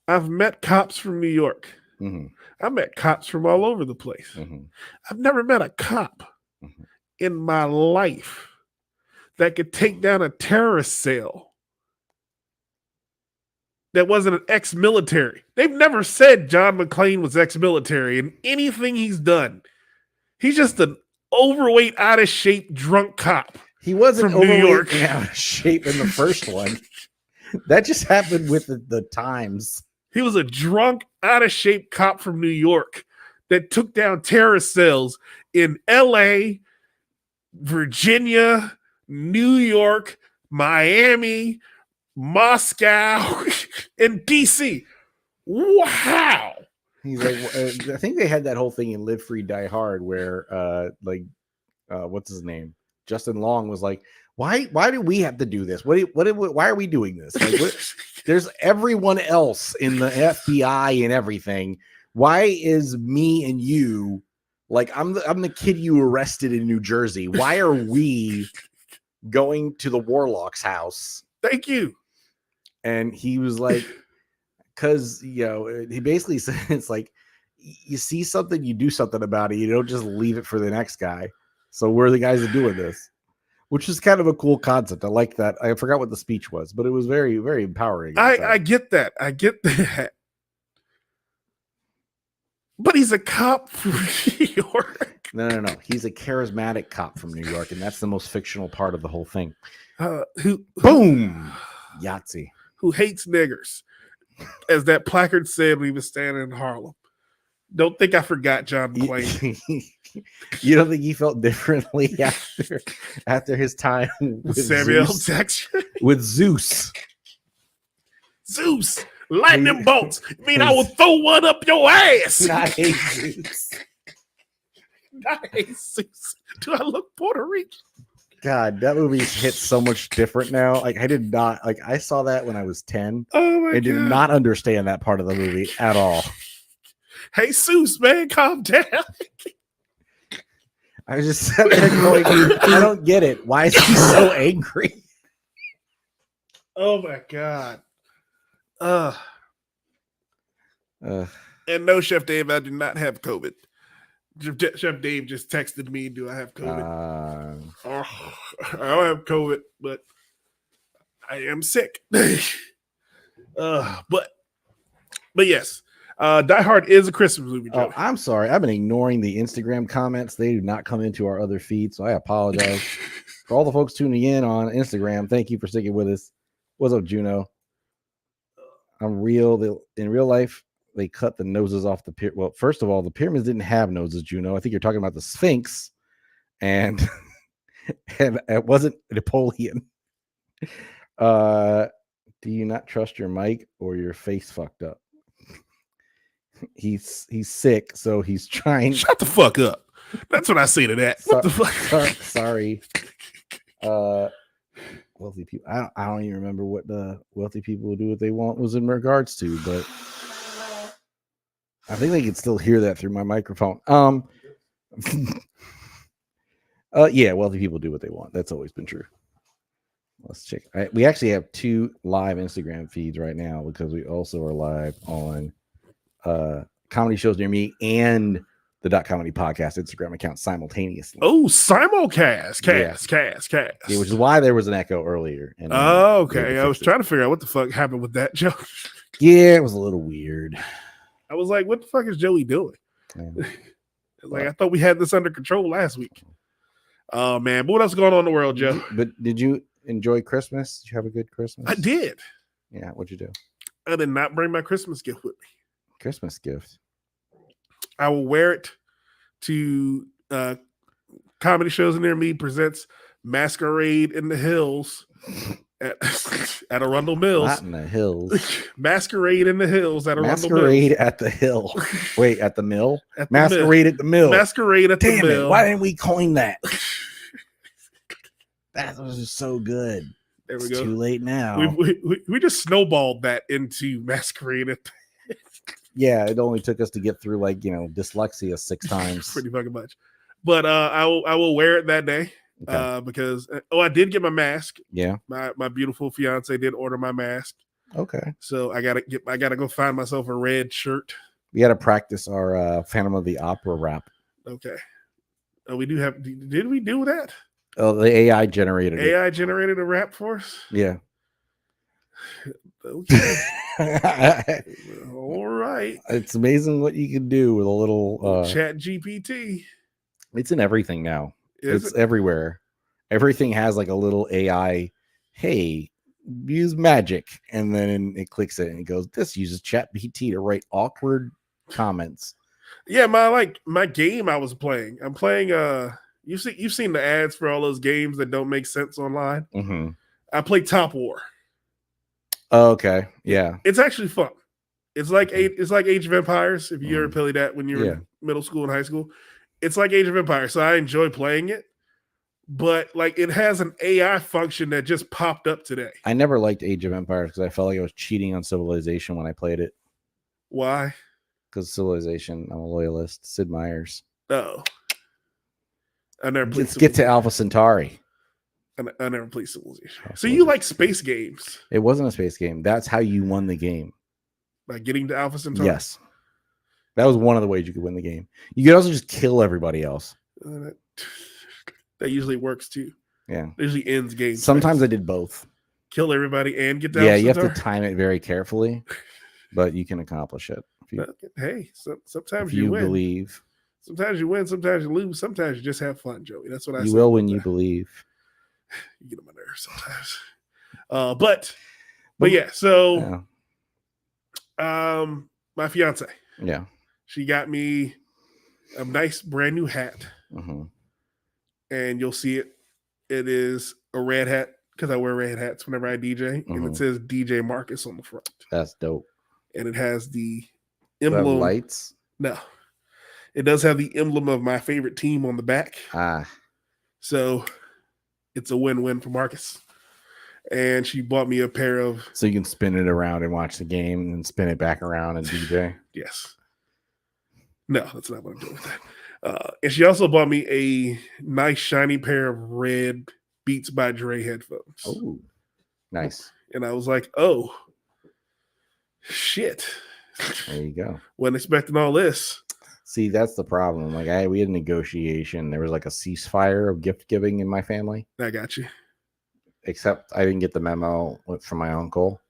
I've met cops from New York. Mm-hmm. I met cops from all over the place. Mm-hmm. I've never met a cop in my life that could take down a terrorist cell that wasn't an ex-military. They've never said John McClane was ex-military in anything he's done. He's just an overweight, out of shape, drunk cop. He wasn't from New York, out of shape in the first one. That just happened with the times. He was a drunk, out of shape cop from New York that took down terrorist cells in LA, Virginia, New York, Miami, Moscow, and DC. Wow. He's like, I think they had that whole thing in Live Free, Die Hard where, what's his name? Justin Long was like, why do we have to do this? Why are we doing this? Like, there's everyone else in the FBI and everything. Why is me and you, like, I'm the kid you arrested in New Jersey. Why are we going to the Warlock's house? Thank you. And he was like, because, he basically said, it's like, you see something, you do something about it. You don't just leave it for the next guy. So we're the guys that are doing this, which is kind of a cool concept. I like that. I forgot what the speech was, but it was very, very empowering. I get that. I get that. But he's a cop from New York. No. He's a charismatic cop from New York, and that's the most fictional part of the whole thing. Boom! Yahtzee. Who hates niggers, as that placard said when he was standing in Harlem. Don't think I forgot John McClane. You don't think he felt differently after his time with Samuel Jackson? With Zeus. Zeus, lightning bolts. I mean, I will throw one up your ass. Not Jesus. Not Jesus. Do I look Puerto Rican? God, that movie hits so much different now. Like, I did not, like, I saw that when I was 10. Oh my God. Did not understand that part of the movie at all. Hey, Zeus, man, calm down. I was just sat there going, I don't get it. Why is he so angry? Oh my god. Uh, And no, Chef Dave, I do not have COVID. Chef Dave just texted me, do I have COVID? I don't have COVID, but I am sick. But yes. Die Hard is a Christmas movie, Joe. I'm sorry. I've been ignoring the Instagram comments. They do not come into our other feed, so I apologize. For all the folks tuning in on Instagram, thank you for sticking with us. What's up, Juno? In real life, they cut the noses off the pyramid. Well, first of all, the pyramids didn't have noses, Juno. I think you're talking about the Sphinx, and it wasn't Napoleon. Do you not trust your mic or your face fucked up? He's sick, so he's trying. Shut the fuck up. That's what I say to that. What the fuck? Sorry. Wealthy people. I don't even remember what the wealthy people will do what they want was in regards to, but I think they can still hear that through my microphone. Yeah, wealthy people do what they want. That's always been true. Let's check. We actually have 2 live Instagram feeds right now because we also are live on Comedy Shows Near Me and the .comedy podcast Instagram account simultaneously. Oh, simulcast, cast. Yeah, which is why there was an echo earlier. And okay. I was trying to figure out what the fuck happened with that joke. Yeah, it was a little weird. I was like, what the fuck is Joey doing? Yeah. I thought we had this under control last week. Oh, man. But what else is going on in the world, Joe? But did you enjoy Christmas? Did you have a good Christmas? I did. Yeah, what'd you do? I did not bring my Christmas gift with me. Christmas gift. I will wear it to Comedy Shows Near Me presents Masquerade in the Hills at Arundel Mills. Not in the hills. Masquerade in the Hills at Arundel Mills. Masquerade at the hill. Wait, at the mill? Masquerade at the mill. Masquerade at the mill. Why didn't we coin that? That was just so good. There we go. Too late now. We just snowballed that into Masquerade at the Yeah, it only took us to get through dyslexia 6 times. Pretty fucking much. But I will wear it that day because I did get my mask. Yeah. My beautiful fiance did order my mask. Okay. So I gotta go find myself a red shirt. We gotta practice our Phantom of the Opera rap. Okay. We do have. Did we do that? Oh, the AI generated it. AI generated a rap for us? Yeah. Okay. All right. It's amazing what you can do with a little Chat GPT. It's in everything now. It's everywhere. Everything has like a little AI. Hey, use magic, and then it clicks it and it goes, this uses Chat GPT to write awkward comments. Yeah, my game I was playing. I'm playing you've seen the ads for all those games that don't make sense online. Mm-hmm. I play Top War. Oh, okay. Yeah. It's actually fun. It's like Age of Empires. If you ever played that when you were in middle school and high school, it's like Age of Empires. So I enjoy playing it, but it has an AI function that just popped up today. I never liked Age of Empires because I felt like I was cheating on Civilization when I played it. Why? Because Civilization, I'm a loyalist. Sid Meier's. Oh. I never played. Let's get to Alpha Centauri. I never played Civilization. So you like space games? It wasn't a space game. That's how you won the game. By getting to Alpha Centauri? Yes. That was one of the ways you could win the game. You could also just kill everybody else. That usually works too. Yeah. It usually ends games. Sometimes I did both. Kill everybody and get to Alpha Centauri? You have to time it very carefully, but you can accomplish it. Sometimes you win. Believe. Sometimes you win, sometimes you lose, sometimes you just have fun, Joey. That's what I say. You will when you believe. You get on my nerves sometimes. But yeah, so my fiance. Yeah. She got me a nice brand new hat. Mm-hmm. And you'll see it. It is a red hat because I wear red hats whenever I DJ. Mm-hmm. And it says DJ Marcus on the front. That's dope. And it has the emblem. Lights? No. It does have the emblem of my favorite team on the back. So it's a win-win for Marcus. And she bought me a pair of... So you can spin it around and watch the game and then spin it back around and DJ? Yes. No, that's not what I'm doing with that. And she also bought me a nice shiny pair of red Beats by Dre headphones. Oh, nice. And I was like, oh, shit. There you go. Wasn't expecting all this. See, that's the problem. Like, we had a negotiation. There was like a ceasefire of gift giving in my family. I got you. Except I didn't get the memo from my uncle.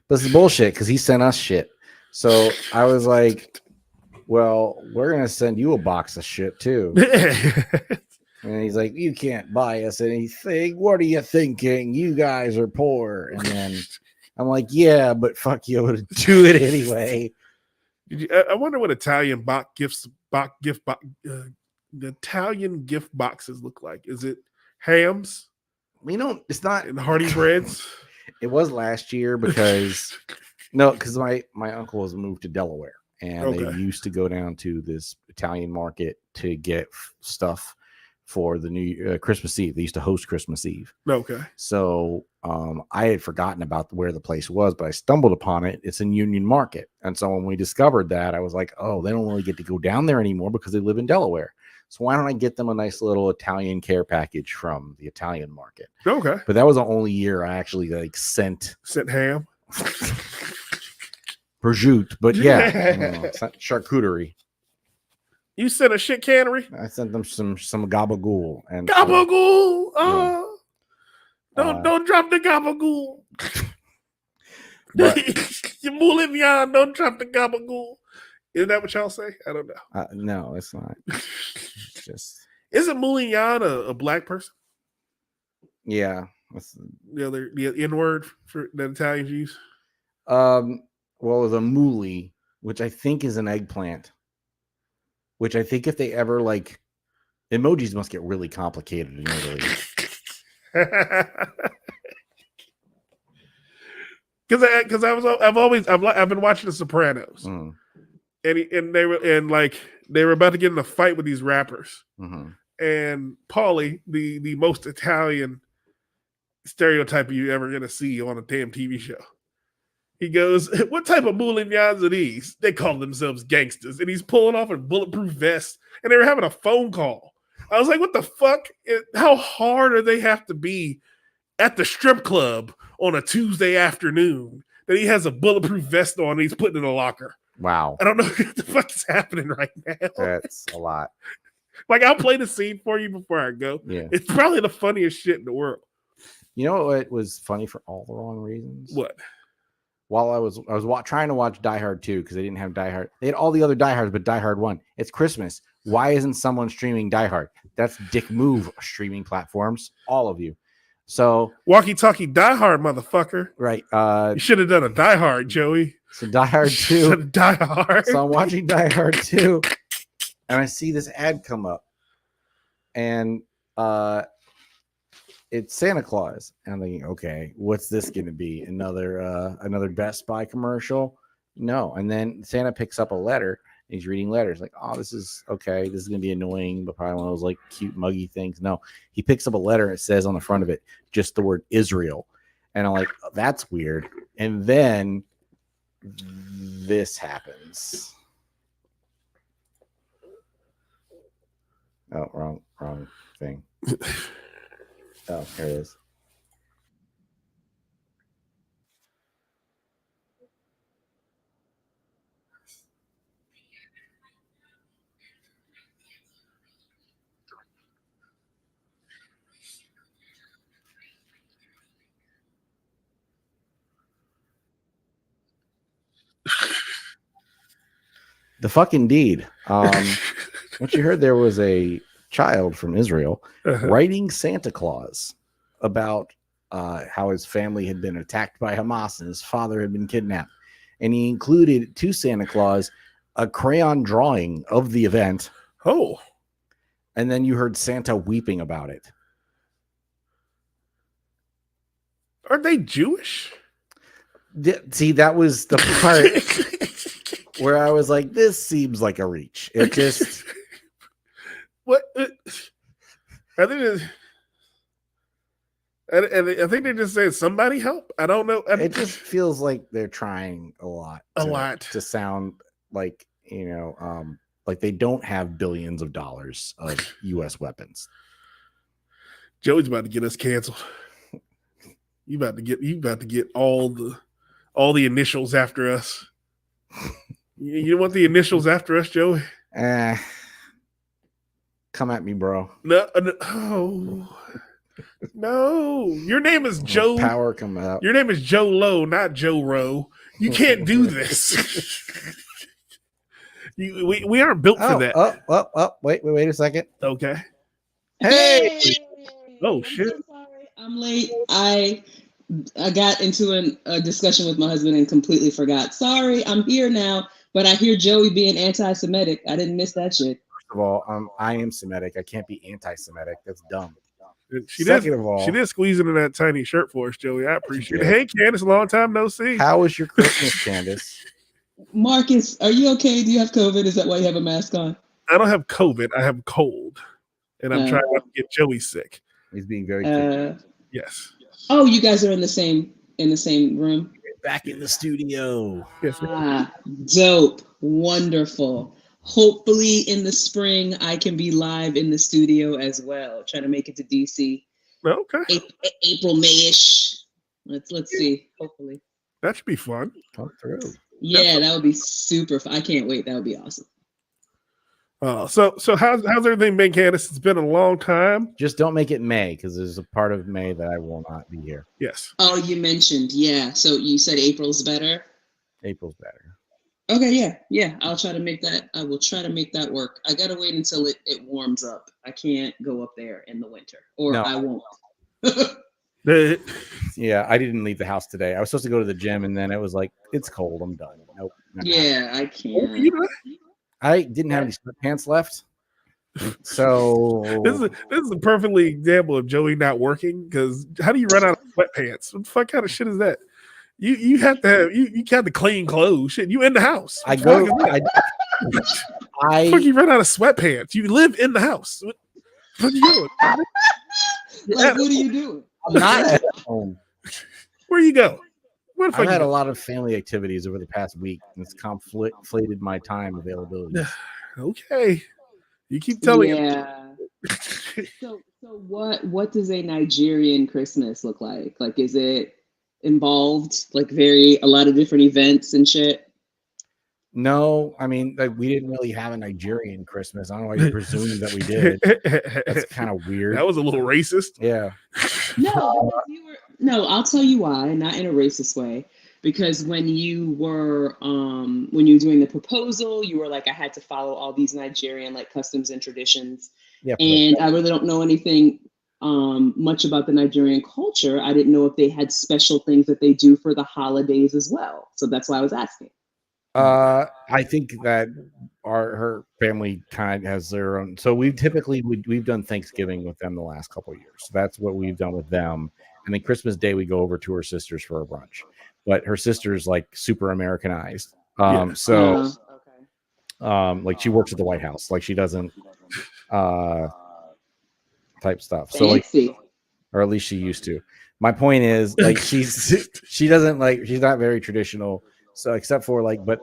But this is bullshit because he sent us shit. So I was like, well, we're going to send you a box of shit too. And he's like, you can't buy us anything. What are you thinking? You guys are poor. And then I'm like, yeah, but fuck you, do it anyway. I wonder what Italian the Italian gift boxes look like. Is it hams? It's not. And hearty breads? It was last year because my uncle has moved to Delaware, and they used to go down to this Italian market to get stuff for the new Christmas Eve. They used to host Christmas Eve. Okay. So I had forgotten about where the place was, but I stumbled upon it. It's in Union Market. And so when we discovered that, I was like, oh, they don't really get to go down there anymore because they live in Delaware. So why don't I get them a nice little Italian care package from the Italian market? Okay. But that was the only year I actually sent ham. prosciutto, but yeah, it's not charcuterie. You sent a shit cannery? I sent them some gabagool and gabagool. Don't drop the gabagool. You Moulignon, don't drop the gabagool. Is that what y'all say? I don't know. No, it's not. It's just isn't Moulignon a black person? Yeah, the N word for that Italians use. Well, the mouli, which I think is an eggplant. Which I think if they ever emojis must get really complicated in Italy. Because I've been watching The Sopranos, and they were about to get in a fight with these rappers, and Paulie, the most Italian stereotype you ever gonna see on a damn TV show. He goes, what type of Moulignons are these? They call themselves gangsters. And he's pulling off a bulletproof vest. And they were having a phone call. I was like, what the fuck? How hard do they have to be at the strip club on a Tuesday afternoon that he has a bulletproof vest on and he's putting in a locker? Wow. I don't know what the fuck is happening right now. That's a lot. I'll play the scene for you before I go. Yeah. It's probably the funniest shit in the world. You know what was funny for all the wrong reasons? What? While I was trying to watch Die Hard 2 because they didn't have Die Hard. They had all the other Die Hards, but Die Hard 1. It's Christmas. Why isn't someone streaming Die Hard? That's dick move streaming platforms. All of you. So walkie-talkie Die Hard, motherfucker. Right. You should have done a Die Hard, Joey. So Die Hard 2. Die Hard. So I'm watching Die Hard 2, and I see this ad come up, and it's Santa Claus. And I'm thinking, okay, what's this going to be? Another Best Buy commercial? No. And then Santa picks up a letter. And he's reading letters like, oh, this is okay. This is going to be annoying, but probably one of those cute muggy things. No, he picks up a letter. It says on the front of it, just the word Israel. And I'm like, oh, that's weird. And then this happens. Oh, wrong thing. Oh, here it is. The fucking deed. What you heard there was a child from Israel writing Santa Claus about how his family had been attacked by Hamas and his father had been kidnapped. And he included to Santa Claus a crayon drawing of the event. Oh. And then you heard Santa weeping about it. Are they Jewish? See, that was the part where I was like, this seems like a reach. It just... What? I think they're just saying somebody help. I don't know. It just feels like they're trying a lot to sound like Like they don't have billions of dollars of U.S. weapons. Joey's about to get us canceled. You about to get all the initials after us. You want the initials after us, Joey? Come at me, bro. No. Your name is Joe. Power come out. Your name is Joe Lowe, not Joe Rowe. You can't do this. We aren't built for that. Wait a second. Okay. Hey. Oh shit. I'm so sorry. I'm late. I got into a discussion with my husband and completely forgot. Sorry, I'm here now, but I hear Joey being anti-Semitic. I didn't miss that shit. First of all, I am Semitic. I can't be anti-Semitic. That's dumb. She did squeeze into that tiny shirt for us, Joey. I appreciate it. Hey, Candace, long time no see. How was your Christmas, Candace? Marcus, are you okay? Do you have COVID? Is that why you have a mask on? I don't have COVID. I have cold, and I'm trying not to get Joey sick. He's being very cute. Yes. Oh, you guys are in the same room. Back in the studio. Yes. Dope. Wonderful. Hopefully in the spring I can be live in the studio as well. Trying to make it to DC. Okay. April, May-ish. Let's see. Hopefully. That should be fun. Come through. Yeah, that would be super fun. I can't wait. That would be awesome. So how's everything been, Candace? It's been a long time. Just don't make it May, because there's a part of May that I will not be here. Yes. Oh, you mentioned, yeah. So you said April's better? April's better. Okay, yeah. I'll try to make that. I will try to make that work. I gotta wait until it warms up. I can't go up there in the winter, or no. I won't. Yeah, I didn't leave the house today. I was supposed to go to the gym, and then it was like, it's cold. I'm done. Nope. Yeah, I can't. I didn't have any sweatpants left. So this is a perfectly example of Joey not working, because how do you run out of sweatpants? What the fuck kind of shit is that? You have to have you have to clean clothes. Shit, you in the house. I fuck you run out of sweatpants. You live in the house. What are you doing? Like, what are you doing? I'm not at home. Where you go? I've had a lot of family activities over the past week, and it's conflated my time availability. Okay, you keep telling me. So what does a Nigerian Christmas look like? Like, is it involved like a lot of different events and shit? No, I mean, like, we didn't really have a Nigerian Christmas. I don't know why you presumed that we did. That's kind of weird. That was a little racist. Yeah. No, I'll tell you why, not in a racist way. Because when you were doing the proposal, you were like, I had to follow all these Nigerian like customs and traditions. Yeah, and I really don't know anything much about the Nigerian culture. I didn't know if they had special things that they do for the holidays as well. So that's why I was asking. I think that her family kind of has their own. So we've done Thanksgiving with them the last couple of years. So that's what we've done with them. And then Christmas Day, we go over to her sister's for a brunch. But her sister's like super Americanized. Like she works at the White House. Like she doesn't type stuff. So like, or at least she used to. My point is, like, she doesn't like, she's not very traditional. So except for like, but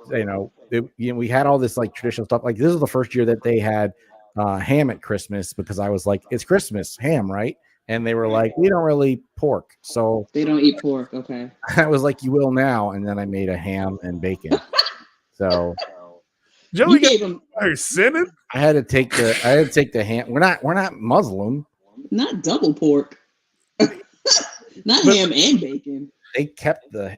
we had all this like traditional stuff. Like this is the first year that they had ham at Christmas, because I was like, it's Christmas, ham, right? And they were like, we don't really pork. So they don't eat pork. Okay. I was like, you will now. And then I made a ham and bacon. So Joey gave him sinning. I had to take the ham. We're not Muslim. Not double pork. Not ham and bacon. They kept the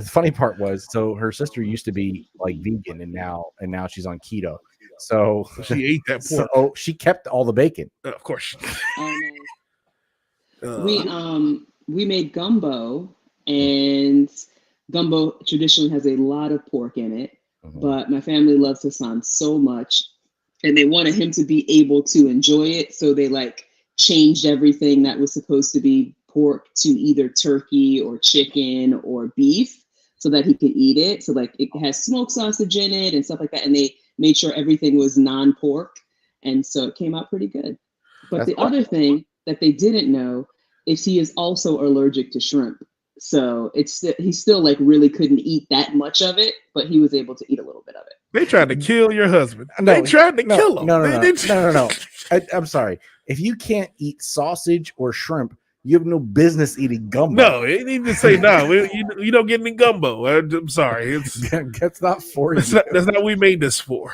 funny part was, so her sister used to be like vegan, and now she's on keto. So she ate that pork. So she kept all the bacon. Of course. We made gumbo, and gumbo traditionally has a lot of pork in it. Mm-hmm. But my family loves Hassan so much, and they wanted him to be able to enjoy it. So they like changed everything that was supposed to be pork to either turkey or chicken or beef, so that he could eat it. So like it has smoked sausage in it and stuff like that. And they made sure everything was non-pork. And so it came out pretty good. But the other thing that they didn't know is he is also allergic to shrimp. So he still like really couldn't eat that much of it, but he was able to eat a little bit of it. They tried to kill your husband. No, They tried to kill him. No. I'm sorry. If you can't eat sausage or shrimp, you have no business eating gumbo. No, it need to say no. You don't get any gumbo. I'm sorry. That's not for you. That's not what we made this for.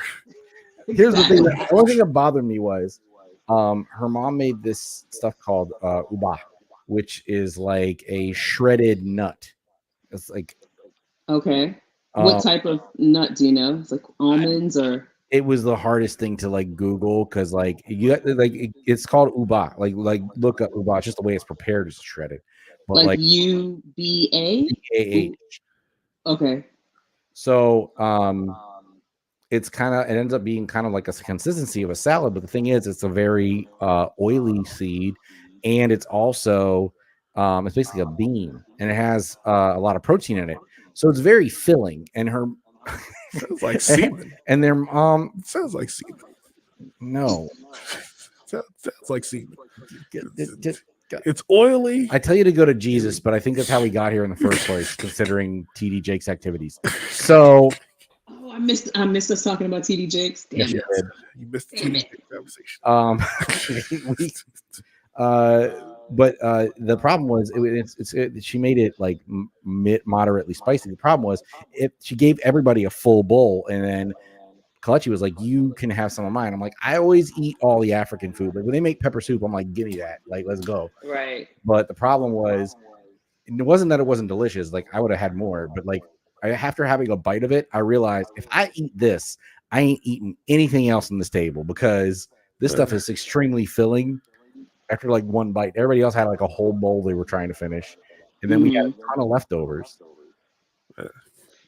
Here's the thing. The only thing that bothered me was her mom made this stuff called uba, which is like a shredded nut. It's like okay. What type of nut do you know? It's like almonds or. It was the hardest thing to like Google because like it's called uba. Like look up uba. It's just the way it's prepared is shredded. But like UBA. Okay. So it ends up being kind of like a consistency of a salad. But the thing is, it's a very oily seed, and it's also it's basically a bean, and it has a lot of protein in it. So it's very filling, and her sounds like semen. And their sounds like semen. No, sounds like semen. It's oily. I tell you to go to Jesus, but I think that's how we got here in the first place, considering TD Jake's activities. So, I missed us talking about TD Jakes. Damn yes, it! You missed the TD Jake conversation. But the problem was she made it like moderately spicy. The problem was she gave everybody a full bowl, and then Kalechi was like, "You can have some of mine." I'm like, I always eat all the African food. Like when they make pepper soup, I'm like, "Give me that! Like let's go." Right. But the problem was, it wasn't that it wasn't delicious. Like I would have had more, but like after having a bite of it, I realized if I eat this, I ain't eating anything else on this table because this stuff is extremely filling. After like one bite, everybody else had like a whole bowl they were trying to finish, and then we had a ton of leftovers.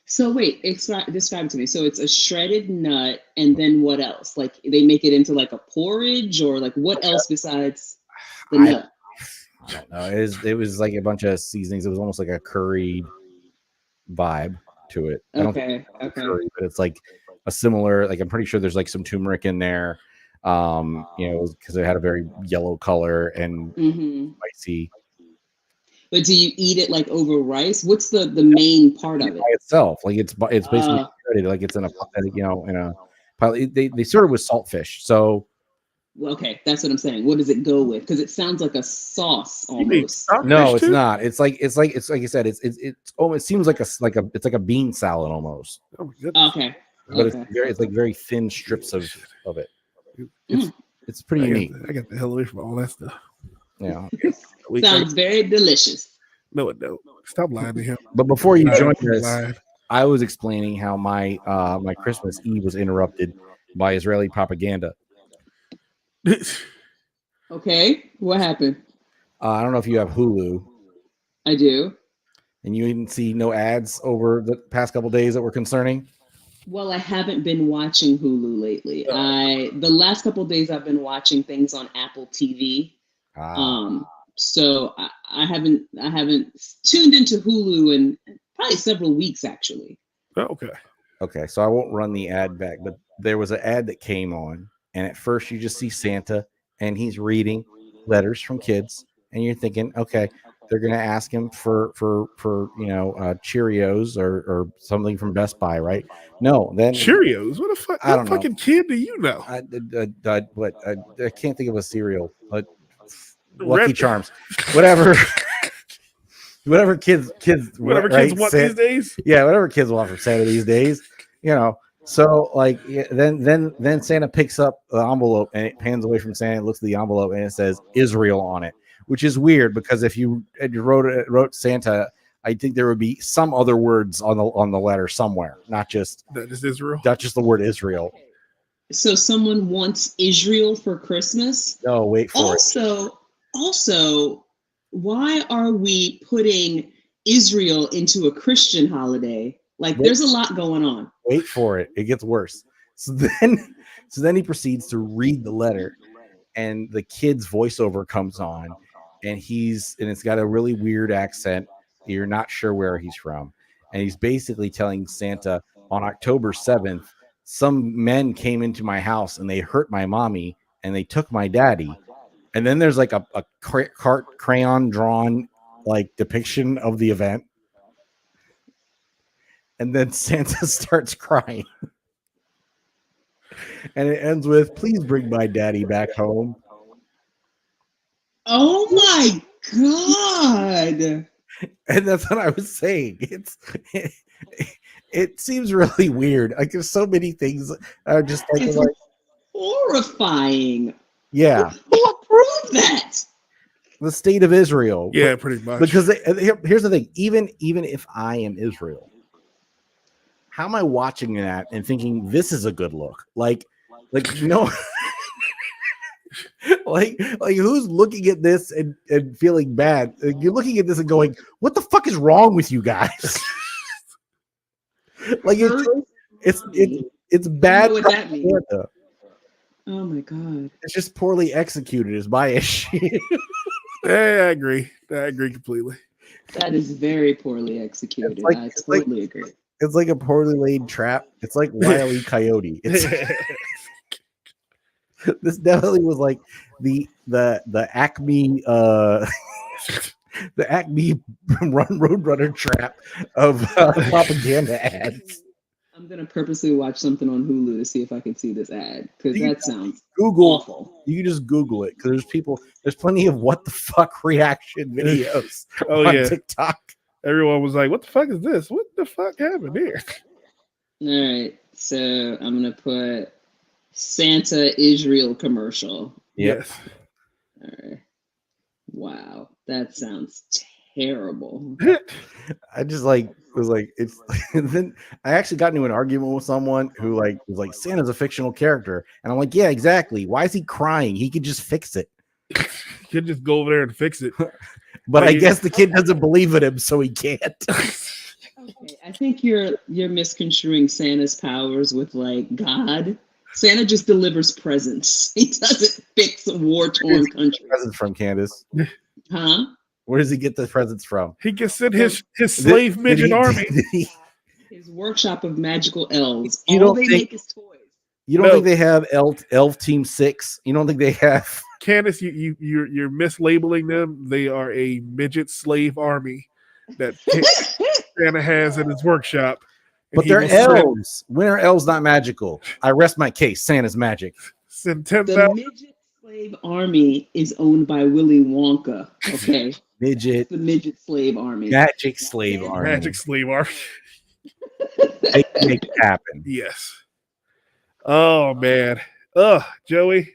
So wait, describe to me. So it's a shredded nut, and then what else? Like they make it into like a porridge, or like what else besides the nut? I don't know. It was like a bunch of seasonings. It was almost like a curried vibe to it. Okay. Curry, but it's like a similar. Like I'm pretty sure there's like some turmeric in there. Because it had a very yellow color and spicy. But do you eat it like over rice? What's the main part of it? By itself, like it's basically shredded, like it's in a they serve it with saltfish. So okay, that's what I'm saying. What does it go with? Because it sounds like a sauce almost. No, it's not. It's like I said. It seems like it's like a bean salad almost. Okay. But it's like very thin strips of it. It's pretty unique. I got the hell away from all that stuff. Yeah. Sounds very delicious. No, it don't. Stop lying to him. But before you joined us, I was explaining how my my Christmas Eve was interrupted by Israeli propaganda. Okay, what happened? I don't know if you have Hulu. I do. And you didn't see no ads over the past couple days that were concerning? Well, I haven't been watching Hulu lately. The last couple of days I've been watching things on Apple TV. So I haven't tuned into Hulu in probably several weeks actually. Okay. So I won't run the ad back, but there was an ad that came on, and at first you just see Santa and he's reading letters from kids, and you're thinking, okay, they're going to ask him for Cheerios or something from Best Buy, right? No, then Cheerios. What the fuck? What fucking kid do you know? I can't think of a cereal. But Lucky Charms, whatever. Whatever kids want these days. Yeah, whatever kids want from Santa these days. So like then Santa picks up the envelope and it pans away from Santa, looks at the envelope, and it says Israel on it. Which is weird because if you wrote Santa, I think there would be some other words on the letter somewhere, not just Israel. Not just the word Israel. So someone wants Israel for Christmas? No, wait for it. Also, why are we putting Israel into a Christian holiday? Like, there's a lot going on. Wait for it. It gets worse. So then he proceeds to read the letter, and the kid's voiceover comes on. And it's got a really weird accent. You're not sure where he's from. And he's basically telling Santa on October 7th, some men came into my house and they hurt my mommy and they took my daddy. And then there's like a crayon drawn like depiction of the event. And then Santa starts crying. And it ends with, "Please bring my daddy back home." Oh my God. And that's what I was saying. It seems really weird. Like there's so many things are just like, It's horrifying. yeah, Who approved that? the state of Israel. Yeah, pretty much. Because here's the thing: even if I am Israel, how am I watching that and thinking this is a good look? Like no, like who's looking at this and feeling bad? You're looking at this and going, "What the fuck is wrong with you guys?" Like it's bad You know what that means. propaganda. Oh my God. It's just poorly executed. Is my issue. Hey, I agree completely. That is very poorly executed. It's like- I it's like- totally agree. It's like a poorly laid trap. It's like Wile E. Coyote. It's this definitely was like the Acme the Acme Roadrunner trap of propaganda ads. I'm gonna purposely watch something on Hulu to see if I can see this ad because that sounds Google. awful. You can just Google it because there's plenty of what the fuck reaction videos Oh on yeah, TikTok. everyone was like, "What the fuck is this? What the fuck happened here?" All right, so I'm gonna put Santa Israel commercial. Yep. Yes. All right. Wow, that sounds terrible. I just was like it's and then I actually got into an argument with someone who was like Santa's a fictional character, and I'm like, yeah, exactly. Why is he crying? He could just fix it. You could just go over there and fix it. But I you- guess the kid doesn't believe in him, so he can't. Okay, I think you're misconstruing Santa's powers with like God. Santa just delivers presents. He doesn't fix war-torn countries. Presents from Candace. Huh? Where does he get the presents from? He can send his slave midget army. His workshop of magical elves. You All don't they think- make is toys. You don't No. think they have Elf Team 6? You don't think they have? Candace, you're mislabeling them. They are a midget slave army that Santa has in his workshop. And But he they're will send- elves. When are elves not magical? I rest my case. Santa's magic. Send The 10,000. midget slave army is owned by Willy Wonka. Okay, Midget the midget slave army. magic slave army. Magic slave army. Make it happen. Yes. Oh man. Joey,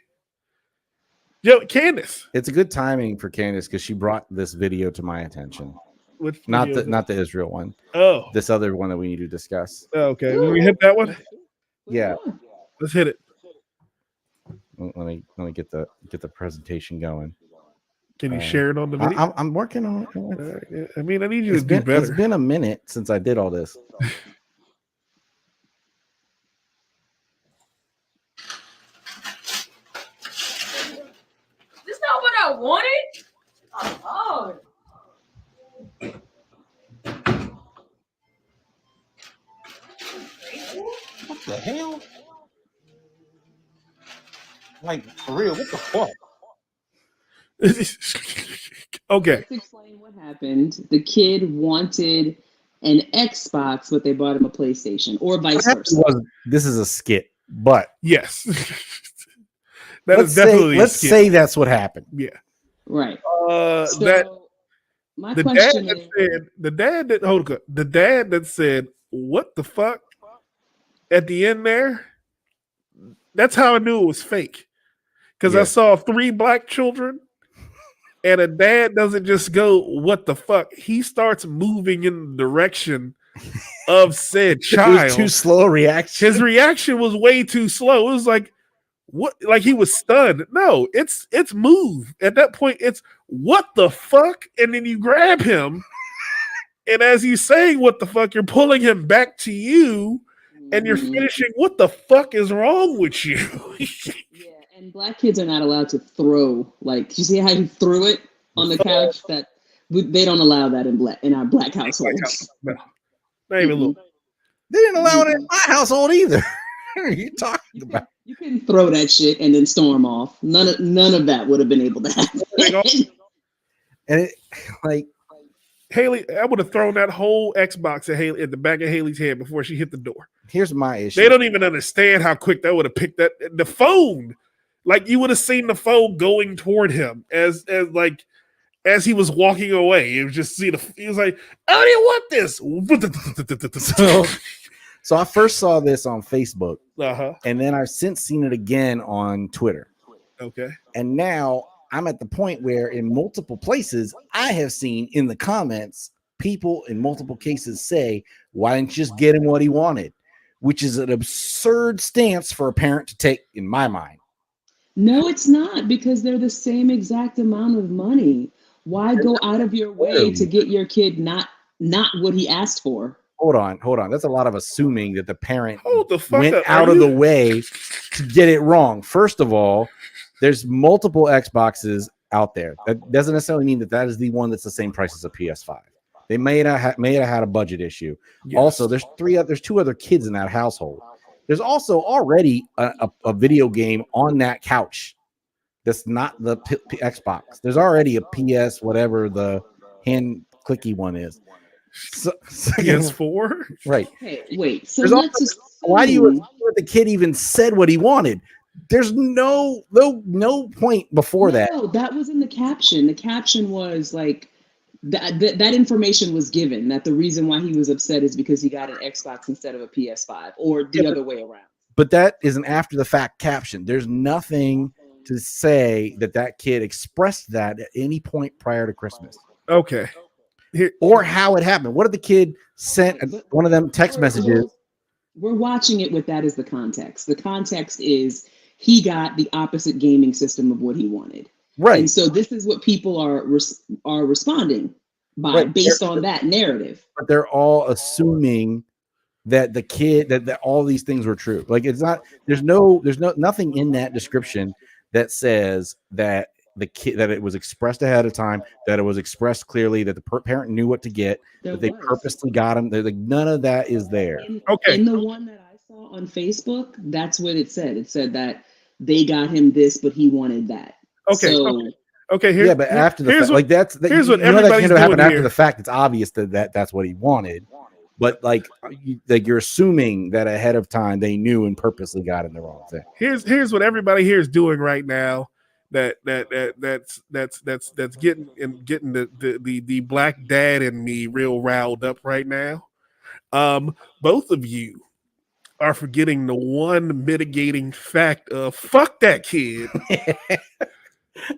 Candace. It's a good timing for Candace because she brought this video to my attention. Which Not video the is it? Israel one. Oh. This other one that we need to discuss. Okay. When we hit that one, Yeah. let's hit it. Let me get the presentation going. Can you share it on the video? I'm working on it. Yeah, I mean, I need you It's to do better. it's been a minute since I did all this. This not what I wanted. Oh, What the hell? Like for real? What the fuck? Okay. Let's explain what happened. The kid wanted an Xbox, but they bought him a PlayStation, or What vice happened versa. was this is a skit, but Yes. That is definitely a let's skit. say that's what happened. Right. So That my the dad question that is, said the dad that said what the fuck at the end there. That's how I knew it was fake. Because I Yeah. saw 3 black children, and a dad doesn't just go, "What the fuck?" He starts moving in the direction of said It child. was too slow a reaction. His reaction was way too slow. It was like, what? Like he was stunned. No, it's move. At that point, it's what the fuck, and then you grab him, and as he's saying what the fuck, you're pulling him back to you, and you're Mhm. finishing. What the fuck is wrong with you? Yeah, and black kids are not allowed to throw. Like, you see how he threw it on the couch? They don't allow that in our black households. No, not even a little. They didn't allow it in my household either. What are you talking about? You couldn't throw that shit and then storm off. None of that would have been able to happen. And it like Haley, I would have thrown that whole Xbox at the back of Haley's head before she hit the door. Here's my issue. They don't even understand how quick that would have picked that the phone. Like you would have seen the phone going toward him as he was walking away. It was just he was like, I don't want this. So I first saw this on Facebook, Uh-huh. and then I've since seen it again on Twitter. Okay. And now I'm at the point where in multiple places I have seen in the comments people in multiple cases say, why didn't you just get him what he wanted? Which is an absurd stance for a parent to take in my mind. No, it's not, because they're the same exact amount of money. Why go out of your way to get your kid not what he asked for? Hold on. That's a lot of assuming that the parent went out of the way to get it wrong. First of all, there's multiple Xboxes out there. That doesn't necessarily mean that is the one that's the same price as a PS5. They may have had a budget issue. Yes. Also, there's two other kids in that household. There's also already a video game on that couch that's not the Xbox. There's already a PS, whatever the hand-clicky one is. So, PS4? Right. Hey, wait. So why do you assume that the kid even said what he wanted? There's no point before that. No, that was in the caption. The caption was like, that information was given, that the reason why he was upset is because he got an Xbox instead of a PS5, or the other way around. But that is an after the fact caption. There's nothing to say that kid expressed that at any point prior to Christmas. Okay. Or how it happened. What if the kid sent one of them text messages? We're watching it with that as the context. The context is he got the opposite gaming system of what he wanted. Right. And so this is what people are responding by, based on that narrative. But they're all assuming that the kid that all these things were true. Like it's not. There's nothing in that description that says that the kid, that it was expressed ahead of time, that it was expressed clearly, that the parent knew what to get, that they purposely got him. Like, none of that is there. In the one that I saw on Facebook, that's what it said. It said that they got him this, but he wanted that. Okay. So, okay. But after the fact, here's what everybody's doing happen here. After the fact, it's obvious that's what he wanted. But you're assuming that ahead of time they knew and purposely got him the wrong thing. Here's what everybody here is doing right now. That's getting the black dad in me real riled up right now. Both of you are forgetting the one mitigating fact of fuck that kid.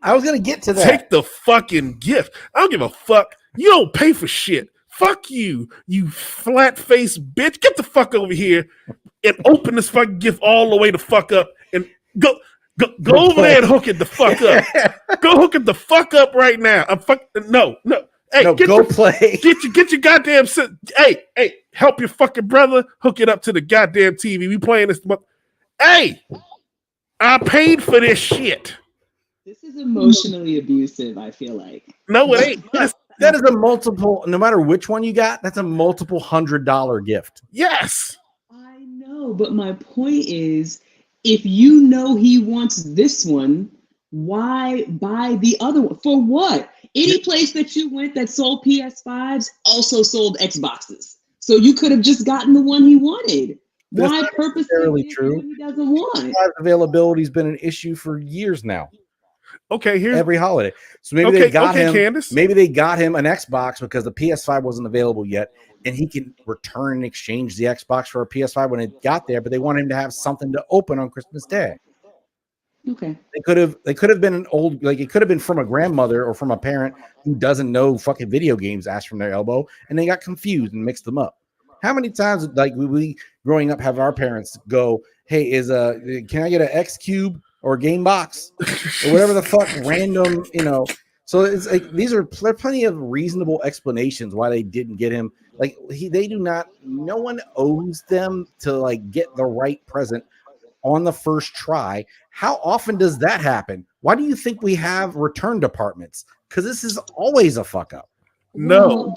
I was gonna get to that. Take the fucking gift. I don't give a fuck. You don't pay for shit. Fuck you, you flat-faced bitch. Get the fuck over here and open this fucking gift all the way the fuck up and go over there and hook it the fuck up. Go hook it the fuck up right now. No. Hey, play. Get your goddamn. Hey, help your fucking brother hook it up to the goddamn TV. We playing this. Hey, I paid for this shit. This is emotionally abusive, I feel like. No, it ain't. That is a multiple, no matter which one you got, that's a multiple $100 gift. Yes. I know, but my point is, if you know he wants this one, why buy the other one? For what? Any place that you went that sold PS5s also sold Xboxes. So you could have just gotten the one he wanted. Why purposely give him what he doesn't want? Availability has been an issue for years now. Okay, here's every holiday. So maybe they got him. Candace. Maybe they got him an Xbox because the PS5 wasn't available yet, and he can return and exchange the Xbox for a PS5 when it got there. But they want him to have something to open on Christmas Day. Okay. They could have been an old, like it could have been from a grandmother or from a parent who doesn't know fucking video games, asked from their elbow, and they got confused and mixed them up. How many times, like we growing up, have our parents go, "Hey, can I get an X Cube or a game box or whatever the fuck random, So it's like there are plenty of reasonable explanations why they didn't get him. Like they do not. No one owes them to like get the right present on the first try. How often does that happen? Why do you think we have return departments? Because this is always a fuck up. No.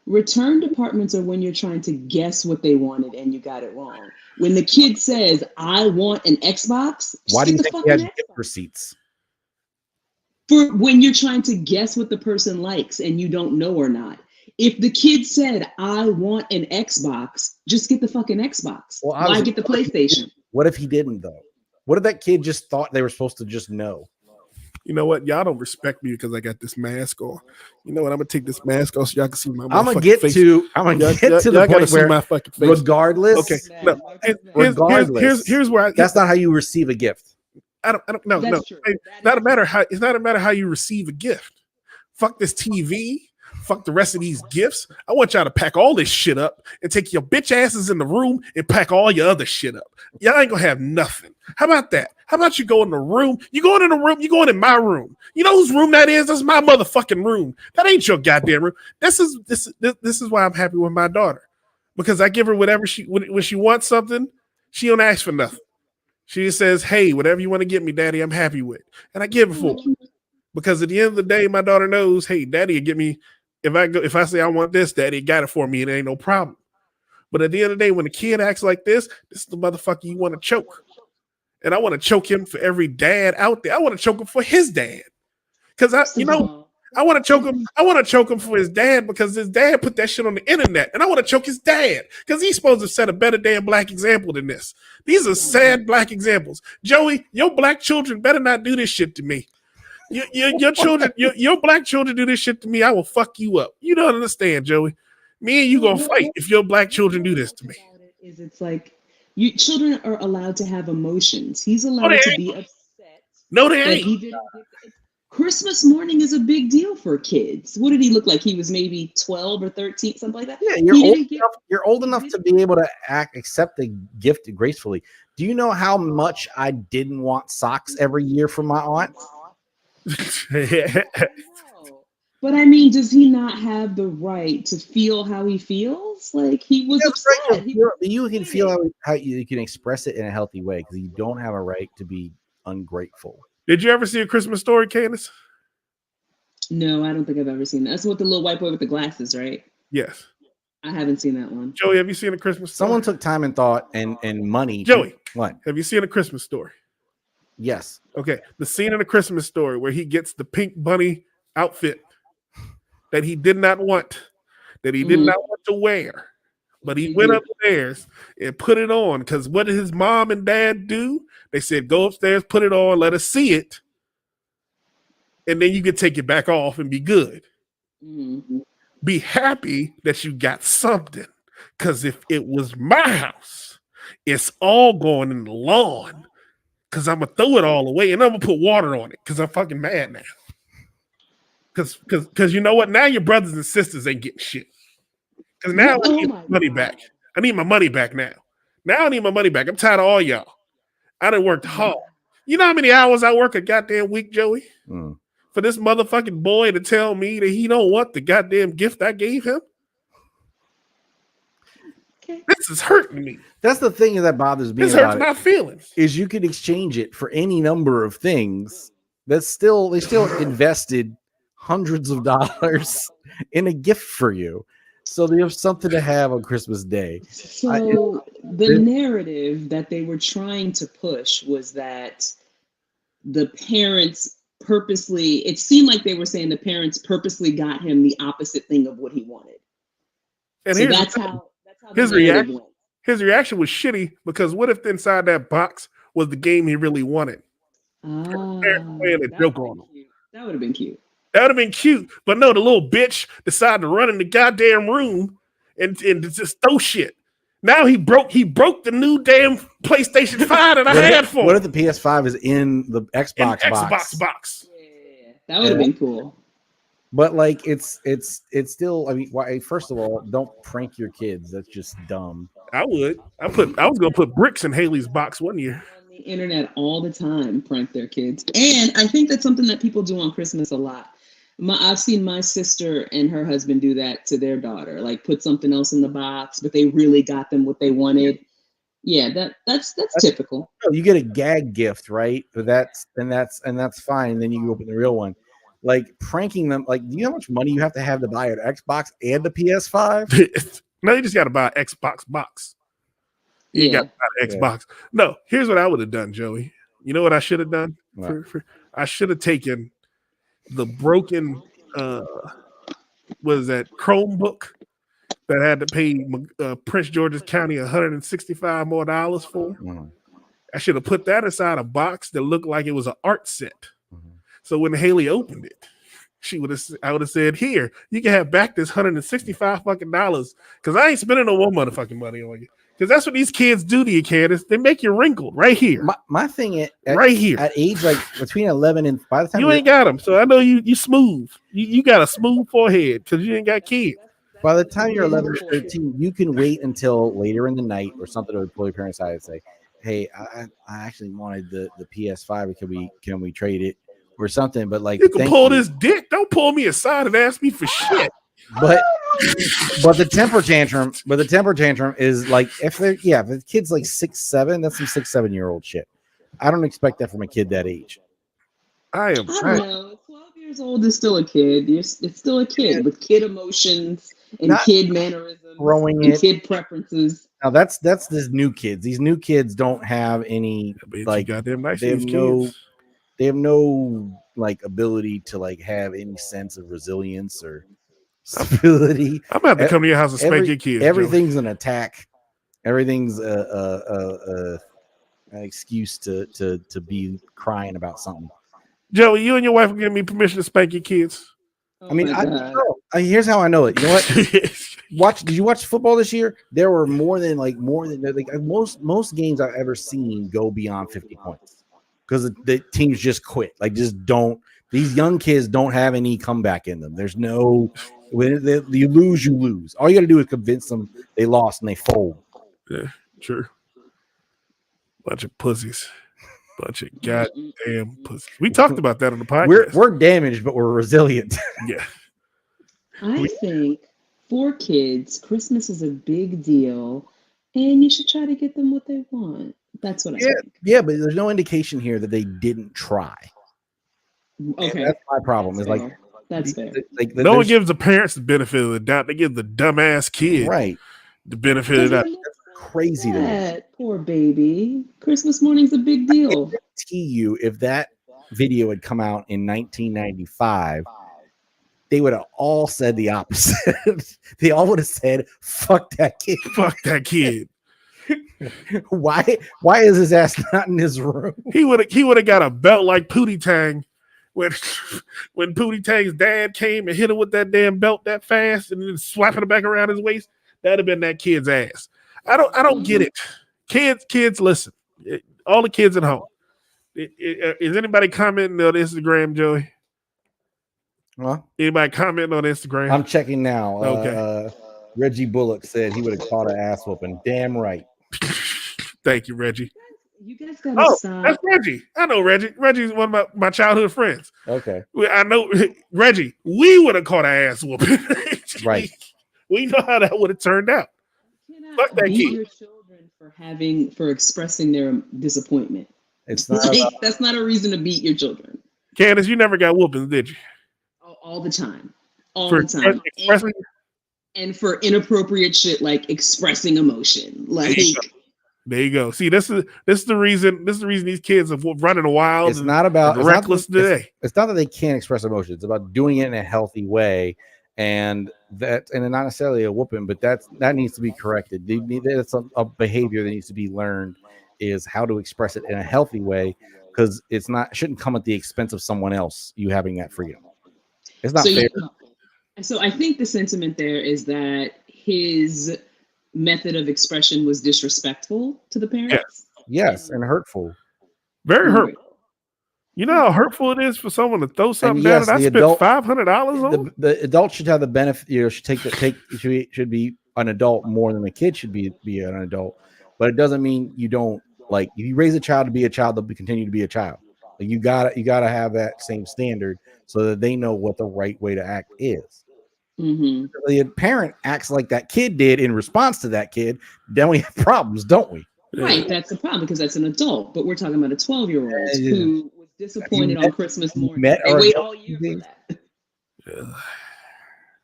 Return departments are when you're trying to guess what they wanted and you got it wrong. When the kid says, "I want an Xbox," why do you think he has gift receipts? For when you're trying to guess what the person likes and you don't know or not. If the kid said, I want an Xbox, just get the fucking Xbox. Well, Why get the PlayStation? What if he didn't, though? What if that kid just thought they were supposed to just know? You know what? Y'all don't respect me because I got this mask on. You know what? I'm gonna take this mask off so y'all can see my I'm gonna motherfucking get face. to. I'm gonna get to the y'all gotta point see where, my fucking face. regardless. Okay. No. Regardless. Here's where that's not how you receive a gift. I don't know. That's No. true. It's not a matter how you receive a gift. Fuck this TV. Fuck the rest of these gifts. I want y'all to pack all this shit up and take your bitch asses in the room and pack all your other shit up. Y'all ain't gonna have nothing. How about that? How about you go in the room? You going in the room? You going in my room? You know whose room that is? That's my motherfucking room. That ain't your goddamn room. This is why I'm happy with my daughter, because I give her whatever when she wants something, she don't ask for nothing. She just says, "Hey, whatever you want to get me, Daddy, I'm happy with," and I give it for her. Because at the end of the day, my daughter knows, hey, Daddy will get me. If I say I want this, Daddy got it for me, and it ain't no problem. But at the end of the day, when a kid acts like this is the motherfucker you want to choke. And I want to choke him for every dad out there. I want to choke him for his dad. Because I want to choke him. I want to choke him for his dad because his dad put that shit on the internet. And I want to choke his dad because he's supposed to set a better damn black example than this. These are sad black examples. Joey, your black children better not do this shit to me. Your children, your black children do this shit to me, I will fuck you up. You don't understand, Joey. Me and you gonna fight if your black children do this to me. It's like children are allowed to have emotions. He's allowed to be upset. No, they ain't. He didn't Christmas morning is a big deal for kids. What did he look like? He was maybe 12 or 13, something like that. Yeah, you're old enough to be able to accept the gift gracefully. Do you know how much I didn't want socks every year from my aunt? But I mean, does he not have the right to feel how he feels? Like he was upset. You can feel how you can express it in a healthy way because you don't have a right to be ungrateful. Did you ever see A Christmas Story, Candace? No, I don't think I've ever seen that. That's what the little white boy with the glasses, right? Yes. I haven't seen that one. Joey, have you seen A Christmas Story? Someone took time and thought and money. Joey, what? Have you seen A Christmas Story? Yes. Okay. The scene in A Christmas Story where he gets the pink bunny outfit that he did not want, that he did not want to wear, but he went upstairs and put it on because what did his mom and dad do? They said, go upstairs, put it on, let us see it, and then you can take it back off and be good. Be happy that you got something, because if it was my house, it's all going in the lawn because I'm going to throw it all away and I'm going to put water on it because I'm fucking mad now. Because you know what? Now your brothers and sisters ain't getting shit. Because now I need my money back. I need my money back now. Now I need my money back. I'm tired of all y'all. I done worked hard. You know how many hours I work a goddamn week, Joey? For this motherfucking boy to tell me that he don't want the goddamn gift I gave him? This is hurting me. That's the thing that bothers me. This hurts my feelings. Is you can exchange it for any number of things. They still invested hundreds of dollars in a gift for you. So they have something to have on Christmas Day. So the narrative that they were trying to push was that the parents purposely, it seemed like they were saying the parents purposely got him the opposite thing of what he wanted. And so that's how his reaction was shitty, because what if inside that box was the game he really wanted? Playing a joke on him. That would have been cute. That would have been cute. But no, the little bitch decided to run in the goddamn room and just throw shit. Now he broke the new damn PlayStation 5 that I had for him. What if the PS5 is in the Xbox box? Yeah, that would have been cool. But like it's still, I mean, why, first of all, don't prank your kids. That's just dumb. I would. I was gonna put bricks in Haley's box one year. On the internet all the time, prank their kids. And I think that's something that people do on Christmas a lot. I've seen my sister and her husband do that to their daughter, like put something else in the box, but they really got them what they wanted. Yeah, that's typical. You get a gag gift, right? That's fine. And then you open the real one. Like pranking them, like, do you know how much money you have to buy an Xbox and the PS5? No, you just got to buy an Xbox box. You got to buy an Xbox. No, here's what I would have done, Joey. You know what I should have done? I should have taken the broken was that Chromebook that I had to pay Prince George's County $165 more for. Mhm. I should have put that inside a box that looked like it was an art set. Mhm. So when Haley opened it, I would have said, "Here, you can have back this $165 fucking dollars because I ain't spending no more motherfucking money on you." Because that's what these kids do to you, Candace. They make you wrinkled right here, My thing at right here. at age like between 11 and by the time You ain't got them, so I know you smooth. You got a smooth forehead because you ain't got kids. by the time you're 11 or 13, you can wait until later in the night or something to pull your parents aside and say, "Hey, I actually wanted the PS5. Can we trade it or something?" But like, You can thank pull you. this dick. Don't pull me aside and ask me for shit. But the temper tantrum is like if the kid's like 6'7", that's some 6-7-year-old shit. I don't expect that from a kid that age. I don't know. 12 years old is still a kid. It's still a kid with kid emotions and Not kid mannerisms throwing and it. kid preferences. Now that's these new kids. These new kids don't have any like goddamn nice they have these no kids. they have no like ability to like have any sense of resilience or stability. I'm gonna have to come to your house and spank your kids. Everything's an attack. Everything's an excuse to be crying about something. Joey, you and your wife will give me permission to spank your kids. Oh I mean, my God. here's how I know it. You know what? Did you watch football this year? There were more than most games I've ever seen go beyond 50 points because the teams just quit. Like, just don't. These young kids don't have any comeback in them. There's no. When you lose, you lose. All you got to do is convince them they lost and they fold. Yeah, sure. Bunch of pussies. Bunch of goddamn pussies. We talked about that on the podcast. We're damaged, but we're resilient. Yeah. I think for kids, Christmas is a big deal, and you should try to get them what they want. That's what I think. Yeah, but there's no indication here that they didn't try. Okay, and that's my problem. That's is fair. That's fair. Like no one gives the parents the benefit of the doubt. They give the dumbass kid right the benefit of that. Crazy to me. Poor baby. Christmas morning's a big deal. I guarantee you, if that video had come out in 1995, they would have all said the opposite. They all would have said, "Fuck that kid." Fuck that kid. Why is his ass not in his room? He would have got a belt like Pootie Tang when Pootie Tang's dad came and hit him with that damn belt that fast and then slapping it back around his waist. That'd have been that kid's ass. I don't get it. Kids, listen. All the kids at home. Is anybody commenting on Instagram, Joey? Huh? Anybody commenting on Instagram? I'm checking now. Okay. Reggie Bullock said he would have caught an ass whooping. Damn right. Thank you, Reggie. You guys gotta stop. That's Reggie. I know Reggie. Reggie's one of my childhood friends. Okay. I know Reggie. We would have caught an ass whooping. Right. We know how that would have turned out. Fuck that beat kid. your children for expressing their disappointment. It's not. That's not a reason to beat your children. Candace, you never got whoopings, did you? All the time. All For the time. expressing. And for inappropriate shit like expressing emotion. Like there you go. See, this is the reason these kids are running wild. It's not about reckless today. It's not that they can't express emotion. It's about doing it in a healthy way, and not necessarily a whooping, but that needs to be corrected. It's a behavior that needs to be learned, is how to express it in a healthy way, because shouldn't come at the expense of someone else. You having that freedom. It's not fair. So I think the sentiment there is that his method of expression was disrespectful to the parents. Yes, and hurtful. Very hurtful. You know how hurtful it is for someone to throw something down and I spent $500 on? The adult should have the benefit. Should be an adult more than the kid should be an adult. But it doesn't mean you don't if you raise a child to be a child, they'll continue to be a child. Like you gotta have that same standard so that they know what the right way to act is. Mm-hmm. The parent acts like that kid did in response to that kid, then we have problems, don't we? Right, that's the problem because that's an adult. But we're talking about a 12-year-old who was disappointed on Christmas morning. They wait all year for that.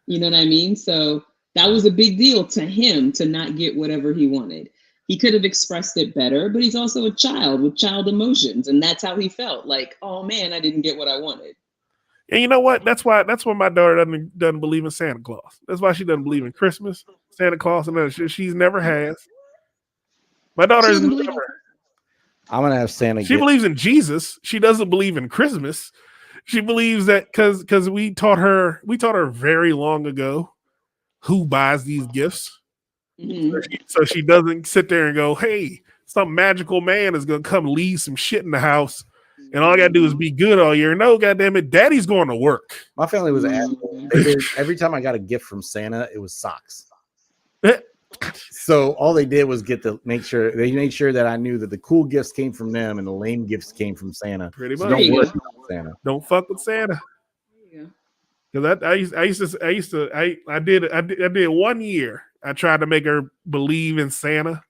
You know what I mean? So that was a big deal to him to not get whatever he wanted. He could have expressed it better, but he's also a child with child emotions, and that's how he felt. Like, oh man, I didn't get what I wanted. And you know what? That's why my daughter doesn't believe in Santa Claus. That's why she doesn't believe in Christmas, Santa Claus, and that shit. She's never has. My daughter She is doesn't believe in never. I'm gonna have Santa. She believes in Jesus. She doesn't believe in Christmas. She believes that because we taught her very long ago who buys these gifts. So she doesn't sit there and go, hey, some magical man is gonna come leave some shit in the house, and all I gotta do is be good all year. No, goddamn it, Daddy's going to work. My family was asshole. They did, every time I got a gift from Santa, it was socks. So all they did was make sure that I knew that the cool gifts came from them and the lame gifts came from Santa. Pretty So much. don't work with Santa. Don't fuck with Santa. Because I did 1 year. I tried to make her believe in Santa.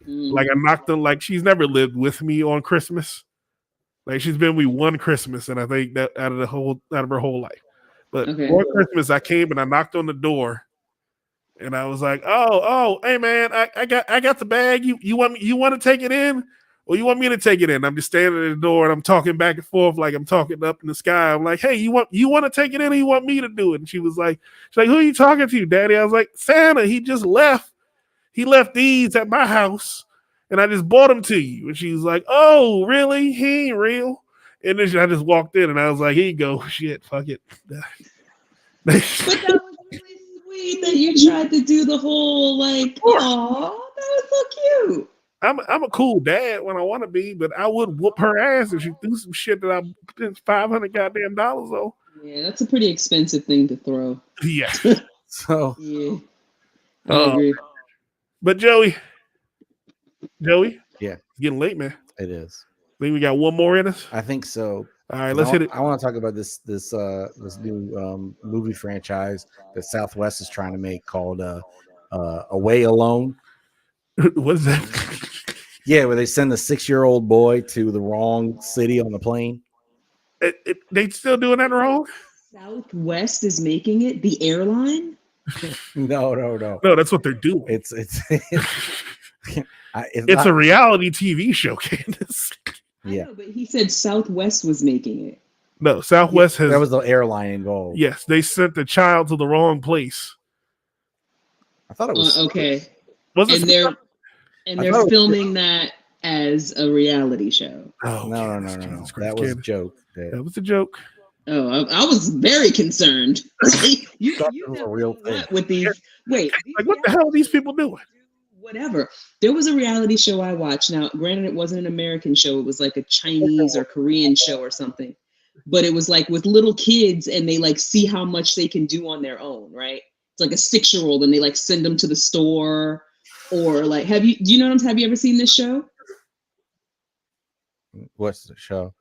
Like I knocked on, like she's never lived with me on Christmas. Like she's been with me one Christmas, and I think that out of her whole life. But one Christmas, I came and I knocked on the door, and I was like, "Oh, hey man, I got the bag. You want to take it in, or you want me to take it in?" I'm just standing at the door and I'm talking back and forth like I'm talking up in the sky. I'm like, "Hey, you want to take it in, or you want me to do it?" And she's like, "Who are you talking to, Daddy?" I was like, "Santa. He just left. He left these at my house, and I just bought them to you." And she's like, "Oh, really? He ain't real." And then I just walked in and I was like, "Here you go. Shit, fuck it." But that was really sweet that you tried to do the whole like, oh, that was so cute. I'm a cool dad when I want to be, but I would whoop her ass if she threw some shit that I spent $500 goddamn dollars on. Yeah, that's a pretty expensive thing to throw. Yeah. So yeah, I agree. But Joey, yeah, it's getting late, man. It is. Think we got one more in us? I think so. All right, let's hit it. I want to talk about this new movie franchise that Southwest is trying to make called Away Alone. What is that? Yeah, where they send the 6-year-old boy to the wrong city on the plane. They still doing that wrong? Southwest is making it the airline. No. No, that's what they're doing. It's it's a reality TV show, Candace. Yeah, I know, but he said Southwest was making it. No, Southwest has. There was the airline involved. Yes, they sent the child to the wrong place. I thought it was okay. Was and it? They're filming that as a reality show. Oh, no. That was a joke. That was a joke. Oh, I was very concerned. you thought it was a real thing with these. Wait, like what the hell are these people doing? Whatever. There was a reality show I watched. Now, granted, it wasn't an American show. It was like a Chinese or Korean show or something. But it was like with little kids, and they like see how much they can do on their own, right? It's like a 6-year-old, and they like send them to the store, or like, have you ever seen this show? What's the show?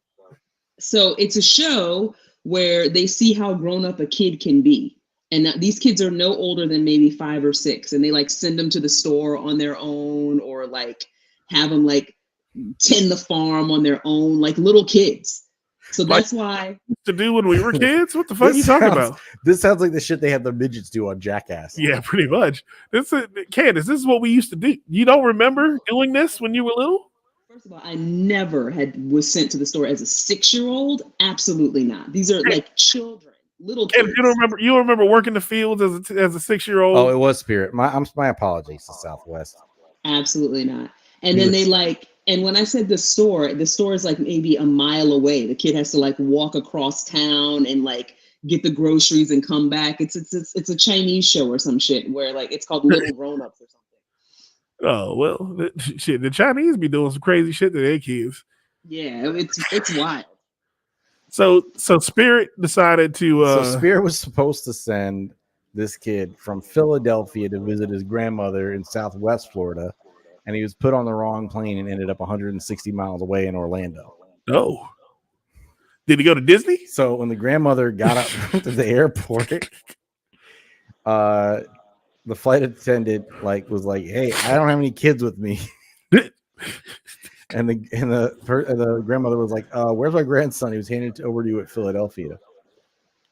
So it's a show where they see how grown up a kid can be. And these kids are no older than maybe 5 or 6, and they like send them to the store on their own, or like have them like tend the farm on their own, like little kids. So that's why to do when we were kids. What the fuck are you talking about? This sounds like the shit they had the midgets do on Jackass. Yeah, pretty much. Candace, this is what we used to do. You don't remember doing this when you were little? First of all, I never was sent to the store as a 6-year-old. Absolutely not. These are like children. Little kids. And you don't remember working the fields as a 6-year-old? Oh, it was Spirit. My apologies to Southwest. Absolutely not. And then they like, and when I said the store is like maybe a mile away. The kid has to like walk across town and like get the groceries and come back. It's a Chinese show or some shit where like it's called Little Grown Ups or something. Oh well, shit. The Chinese be doing some crazy shit to their kids. Yeah, it's wild. So Spirit decided to. So Spirit was supposed to send this kid from Philadelphia to visit his grandmother in Southwest Florida, and he was put on the wrong plane and ended up 160 miles away in Orlando. Oh, did he go to Disney? So when the grandmother got up to the airport, the flight attendant was like, "Hey, I don't have any kids with me." And the grandmother was like, "Where's my grandson? He was handed over to you at Philadelphia."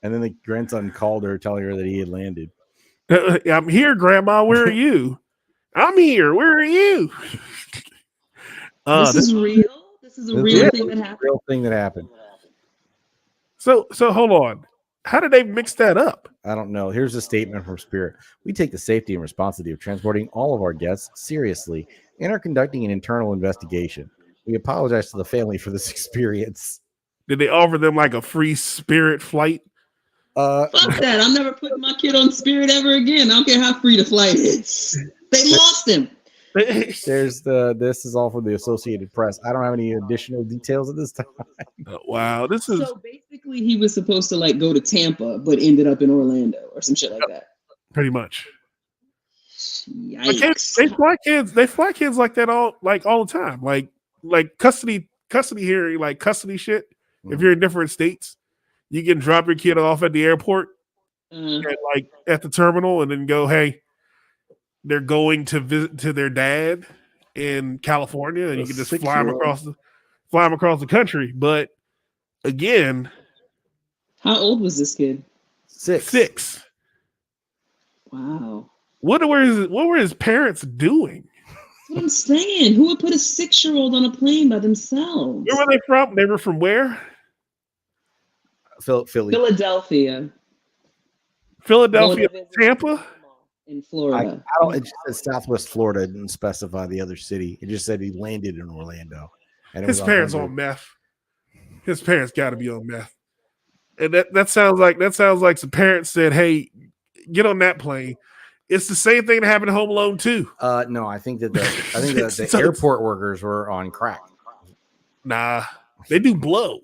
And then the grandson called her, telling her that he had landed. I'm here, Grandma. Where are you? I'm here. Where are you? This is real. This is a real thing that happened. Real thing that happened. So hold on. How did they mix that up? I don't know. Here's a statement from Spirit. We take the safety and responsibility of transporting all of our guests seriously and are conducting an internal investigation. We apologize to the family for this experience. Did they offer them like a free Spirit flight? Fuck that. I'm never putting my kid on Spirit ever again. I don't care how free the flight is. They lost him. This is all from the Associated Press. I don't have any additional details at this time. Oh, wow, this is So basically, he was supposed to like go to Tampa, but ended up in Orlando or some shit like that. pretty much. Yikes. They fly kids like that all the time. Like custody hearing, like custody shit. If you're in different states, you can drop your kid off at the airport, at the terminal, and then go, hey, they're going to visit to their dad in California, and you can just fly them across the country. But again, How old was this kid? 6. Wow. What were his parents doing? That's what I'm saying. Who would put a 6-year-old on a plane by themselves? Where were they from? They were from where? Philly. Philadelphia. Tampa? In Florida. I don't. It just said Southwest Florida. It didn't specify the other city. It just said he landed in Orlando. And His parents on meth. His parents got to be on meth. And that sounds like some parents said, "Hey, get on that plane." It's the same thing that happened to Home Alone 2. No, I think that the airport workers were on crack. Nah, they do blow.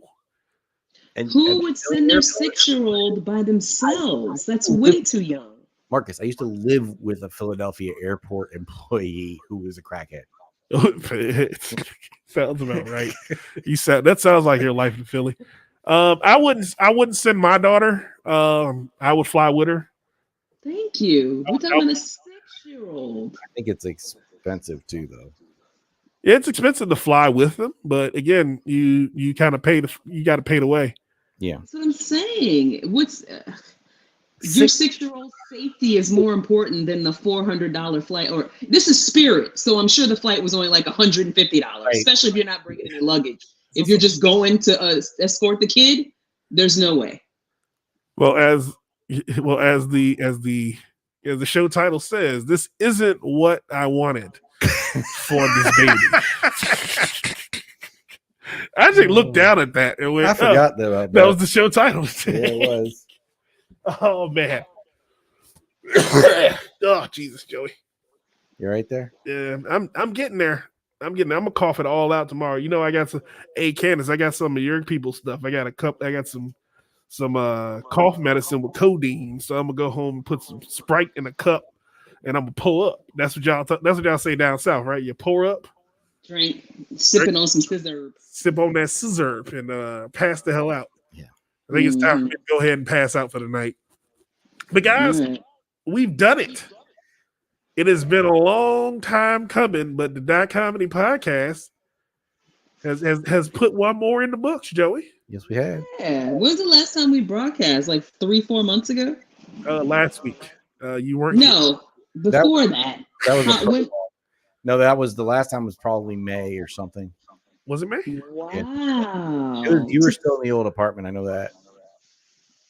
Who would send their 6-year-old by themselves? That's way too young. Marcus, I used to live with a Philadelphia airport employee who was a crackhead. Sounds about right. That sounds like your life in Philly. I wouldn't send my daughter. I would fly with her. Thank you. We're talking about a 6-year-old. I think it's expensive too, though. Yeah, it's expensive to fly with them, but again, you kind of you got to pay the way. Yeah, that's what I'm saying. Your 6-year-old safety is more important than the $400 flight. Or this is Spirit, so I'm sure the flight was only like $150, right. Especially if you're not bringing any luggage. If you're just going to escort the kid, there's no way. Well, as the show title says, this isn't what I wanted for this baby. I just looked down at that and went, I forgot that. That was the show title. Yeah, it was. Oh man. Oh Jesus, Joey. You're right there. Yeah, I'm getting there. I'm gonna cough it all out tomorrow. You know, I got some Candace, I got some of your people's stuff. I got some cough medicine with codeine. So I'm gonna go home and put some Sprite in a cup and I'm gonna pull up. That's what y'all say down south, right? You pour up, drink, sipping on some scissor. Sip on that scissor and pass the hell out. Yeah. I think it's time for me to go ahead and pass out for the night. But guys, we've done it. It has been a long time coming, but the Comedy Podcast has put one more in the books, Joey. Yes, we have. Yeah. When was the last time we broadcast? Like 3-4 months ago? Last week. You weren't. No, before that. No, that was the last time. Was probably May or something. Was it May? Wow. Yeah. You were still in the old apartment. I know that.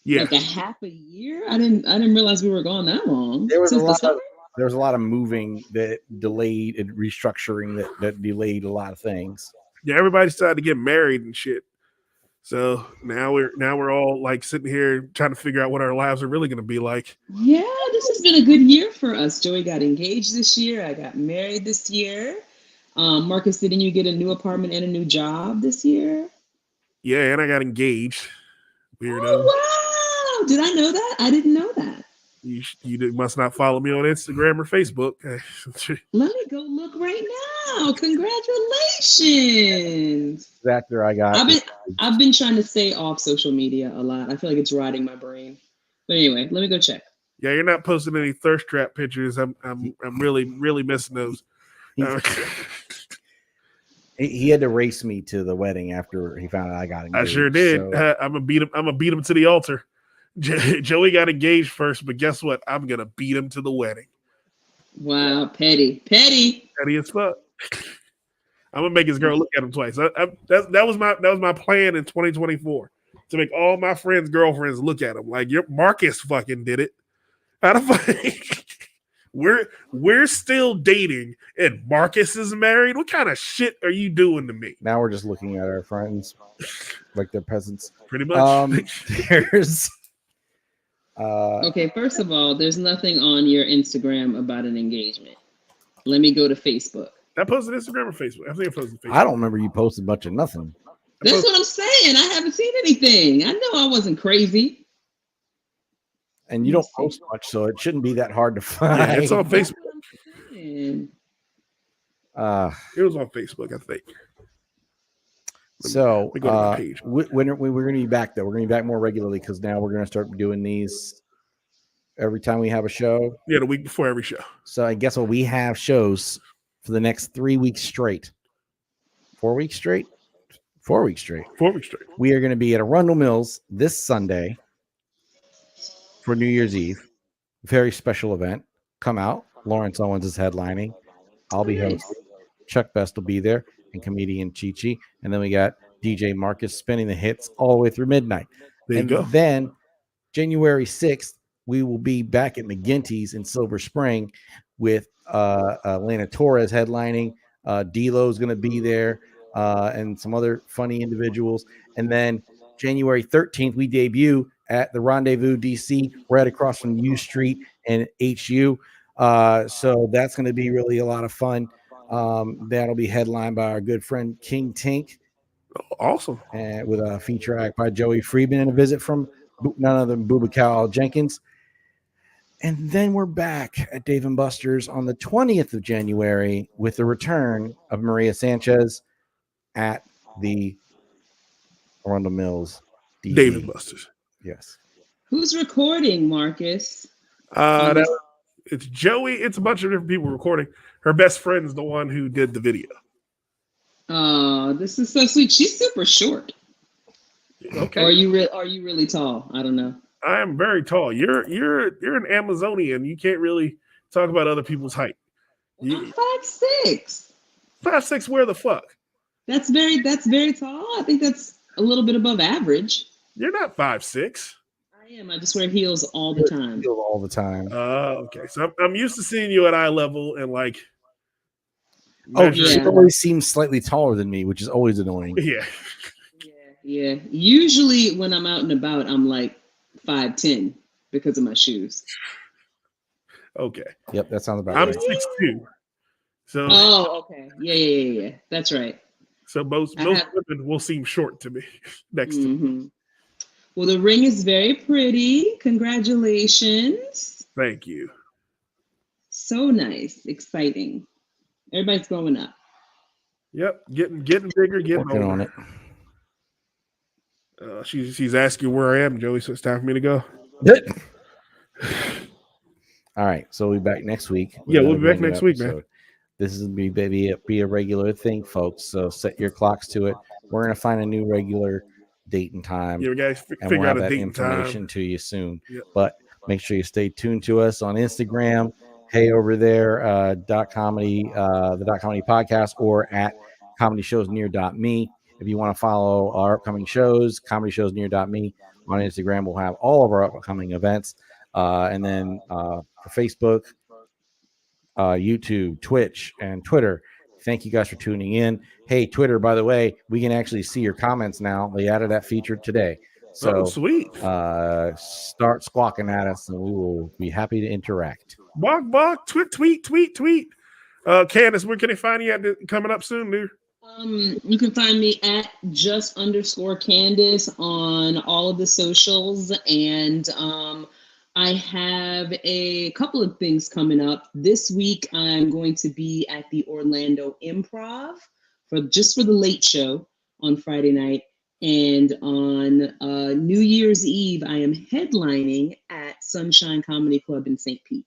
Yeah. Like a half a year? I didn't realize we were gone that long. There was a lot of moving that delayed and restructuring that delayed a lot of things. Yeah, everybody decided to get married and shit. So now we're all like sitting here trying to figure out what our lives are really going to be like. Yeah, this has been a good year for us. Joey got engaged this year. I got married this year. Marcus, didn't you get a new apartment and a new job this year? Yeah, and I got engaged. Weirdo. Oh, wow. Did I know that? I didn't know that. You must not follow me on Instagram or Facebook. Let me go look right now. Congratulations. After I got, I've been trying to stay off social media a lot. I feel like it's rotting my brain. But anyway, let me go check. Yeah, you're not posting any thirst trap pictures. I'm really missing those. He had to race me to the wedding after he found out I got engaged. I sure did. So. I'm gonna beat him to the altar. Joey got engaged first, but guess what? I'm gonna beat him to the wedding. Wow, petty as fuck. I'm gonna make his girl look at him twice. That was my plan in 2024. to make all my friends' girlfriends look at him like your Marcus fucking did it. How the fuck? We're still dating and Marcus is married. What kind of shit are you doing to me? Now we're just looking at our friends like they're peasants. Pretty much. There's Okay, first of all, there's nothing on your Instagram about an engagement. Let me go to Facebook. I posted Instagram or Facebook. I think I posted Facebook. I don't remember you posted much of nothing. That's what I'm saying. I haven't seen anything. I know I wasn't crazy. And you don't post much, so it shouldn't be that hard to find. Yeah, it's on Facebook. Man. It was on Facebook, I think. So Let me go to my page. when we're going to be back, though, we're going to be back more regularly because now we're going to start doing these every time we have a show. Yeah, the week before every show. So I guess what we have shows for the next 3 weeks straight. 4 weeks straight? 4 weeks straight. 4 weeks straight. We are going to be at Arundel Mills this Sunday for New Year's Eve. Very special event. Come out. Lawrence Owens is headlining. I'll be hosting. Chuck Best will be there and comedian Chi-Chi. And then we got DJ Marcus spinning the hits all the way through midnight. There you And go. then January 6th, we will be back at McGinty's in Silver Spring with Lana Torres headlining. D-Lo's going to be there and some other funny individuals. And then January 13th, we debut at the Rendezvous DC, right across from U Street and HU. So that's going to be really a lot of fun. That'll be headlined by our good friend King Tink. Awesome. And with a feature act by Joey Friedman and a visit from none other than Bubakal Jenkins. And then we're back at Dave & Buster's on the 20th of January with the return of Maria Sanchez at the Arundel Mills. DD. Dave & Buster's. Yes. Who's recording, Marcus? It's Joey. It's a bunch of different people recording. Her best friend's the one who did the video. Oh, this is so sweet. She's super short. Okay. Or are you really tall? I don't know. I am very tall. You're an Amazonian. You can't really talk about other people's height. I'm 5'6". 5'6", where the fuck? That's very tall. I think that's a little bit above average. You're not 5'6". I am. I just wear heels all the time. All the time. Okay. So I'm used to seeing you at eye level and like. Oh, measuring- she Yeah. always seems slightly taller than me, which is always annoying. Yeah. Yeah. Usually when I'm out and about, I'm like 5'10" because of my shoes. Okay. Yep, that sounds about I'm right. 6'2". So Oh, okay. Yeah. That's right. so most women will seem short to me next to me. Mhm. Well, the ring is very pretty. Congratulations. Thank you. So nice. Exciting. Everybody's growing up. Yep. Getting bigger, getting Working older. on it. She's asking where I am, Joey, so it's time for me to go. All right, so we'll be back next week. Yeah, we'll Another be back brand new next week, man. episode. This is be a regular thing, folks. So set your clocks to it. We're gonna find a new regular date and time, Yeah, guys, and figure we'll out have a that date and information time. to you soon. Yep. But make sure you stay tuned to us on Instagram. Hey, over there, dot comedy, the dot comedy podcast, or at comedyshowsnear.me. If you want to follow our upcoming shows, comedyshowsnear.me on Instagram. We'll have all of our upcoming events. And then for Facebook, YouTube, Twitch, and Twitter. Thank you guys for tuning in. Hey, Twitter, by the way, we can actually see your comments now. They added that feature today. So sweet. Start squawking at us and we will be happy to interact. Walk, tweet. Candace, where can they find you at coming up soon, dude? You can find me at just_Candace on all of the socials, and I have a couple of things coming up. This week, I'm going to be at the Orlando Improv for the late show on Friday night. And on New Year's Eve, I am headlining at Sunshine Comedy Club in St. Pete.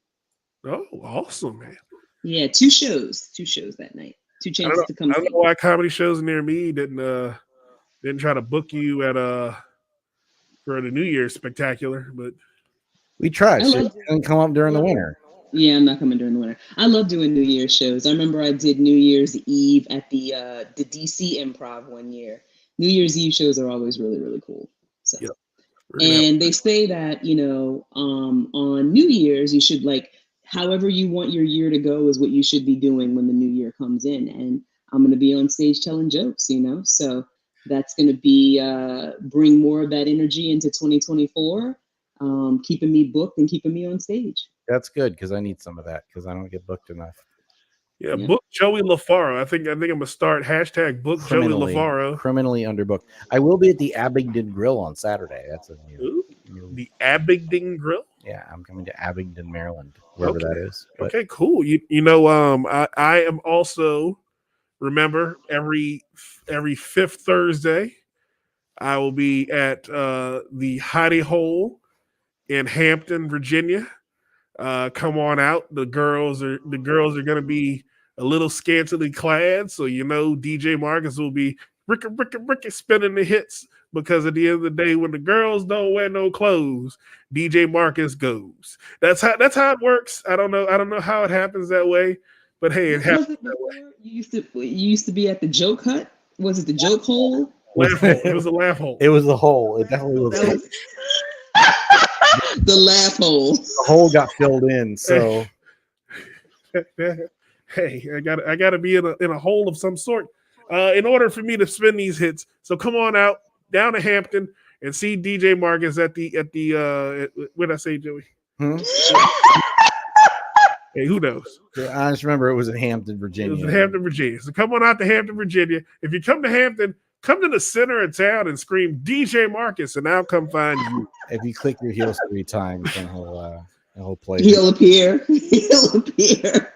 Oh, awesome, man. Yeah, two shows that night. Two chances to come I don't see. know why comedy shows near me didn't try to book you at for the New Year's spectacular, but We tried. I So love it didn't come up during the winter. Yeah, I'm not coming during the winter. I love doing New Year's shows. I remember I did New Year's Eve at the DC Improv one year. New Year's Eve shows are always really, really cool. So. Yep. And they say that, on New Year's, you should however you want your year to go is what you should be doing when the new year comes in. And I'm going to be on stage telling jokes, so that's going to be bring more of that energy into 2024, keeping me booked and keeping me on stage. That's good because I need some of that because I don't get booked enough. Yeah, book Joey LaFaro. I think I'm gonna start hashtag book Joey LaFaro. Criminally underbooked. I will be at the Abingdon Grill on Saturday. That's a new the Abingdon Grill. Yeah, I'm coming to Abingdon, Maryland, wherever that is. But, okay, cool. I am also, remember, every fifth Thursday, I will be at the Hottie Hole in Hampton, Virginia. Come on out. The girls are going to be a little scantily clad, so DJ Marcus will be Ricky spinning the hits, because at the end of the day, when the girls don't wear no clothes, DJ Marcus goes. That's how it works. I don't know how it happens that way, but hey, it happens that way. You used to be at the joke hut. Was it the joke hole? Laugh hole. It was a laugh hole. It was the hole. It definitely was. The laugh hole. The hole got filled in. So, hey, I gotta be in a hole of some sort in order for me to spin these hits. So come on out down to Hampton and see DJ Marcus at the what did I say, Joey? Hey, who knows? I just remember it was in Hampton, Virginia. It was in Hampton, Virginia. So come on out to Hampton, Virginia. If you come to Hampton, come to the center of town and scream DJ Marcus, and I'll come find you. If you click your heels 3 times, then he'll play. He'll appear. He'll appear.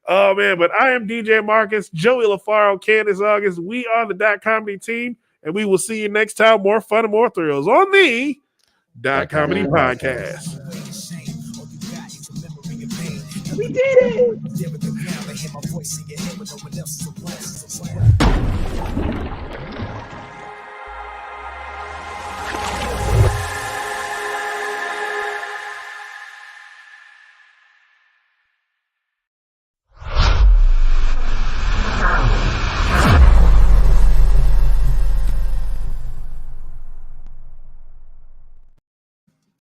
Oh man, but I am DJ Marcus, Joey LaFaro, Candace August. We are the Comedy team, and we will see you next time. More fun and more thrills on the Comedy Podcast. We did it.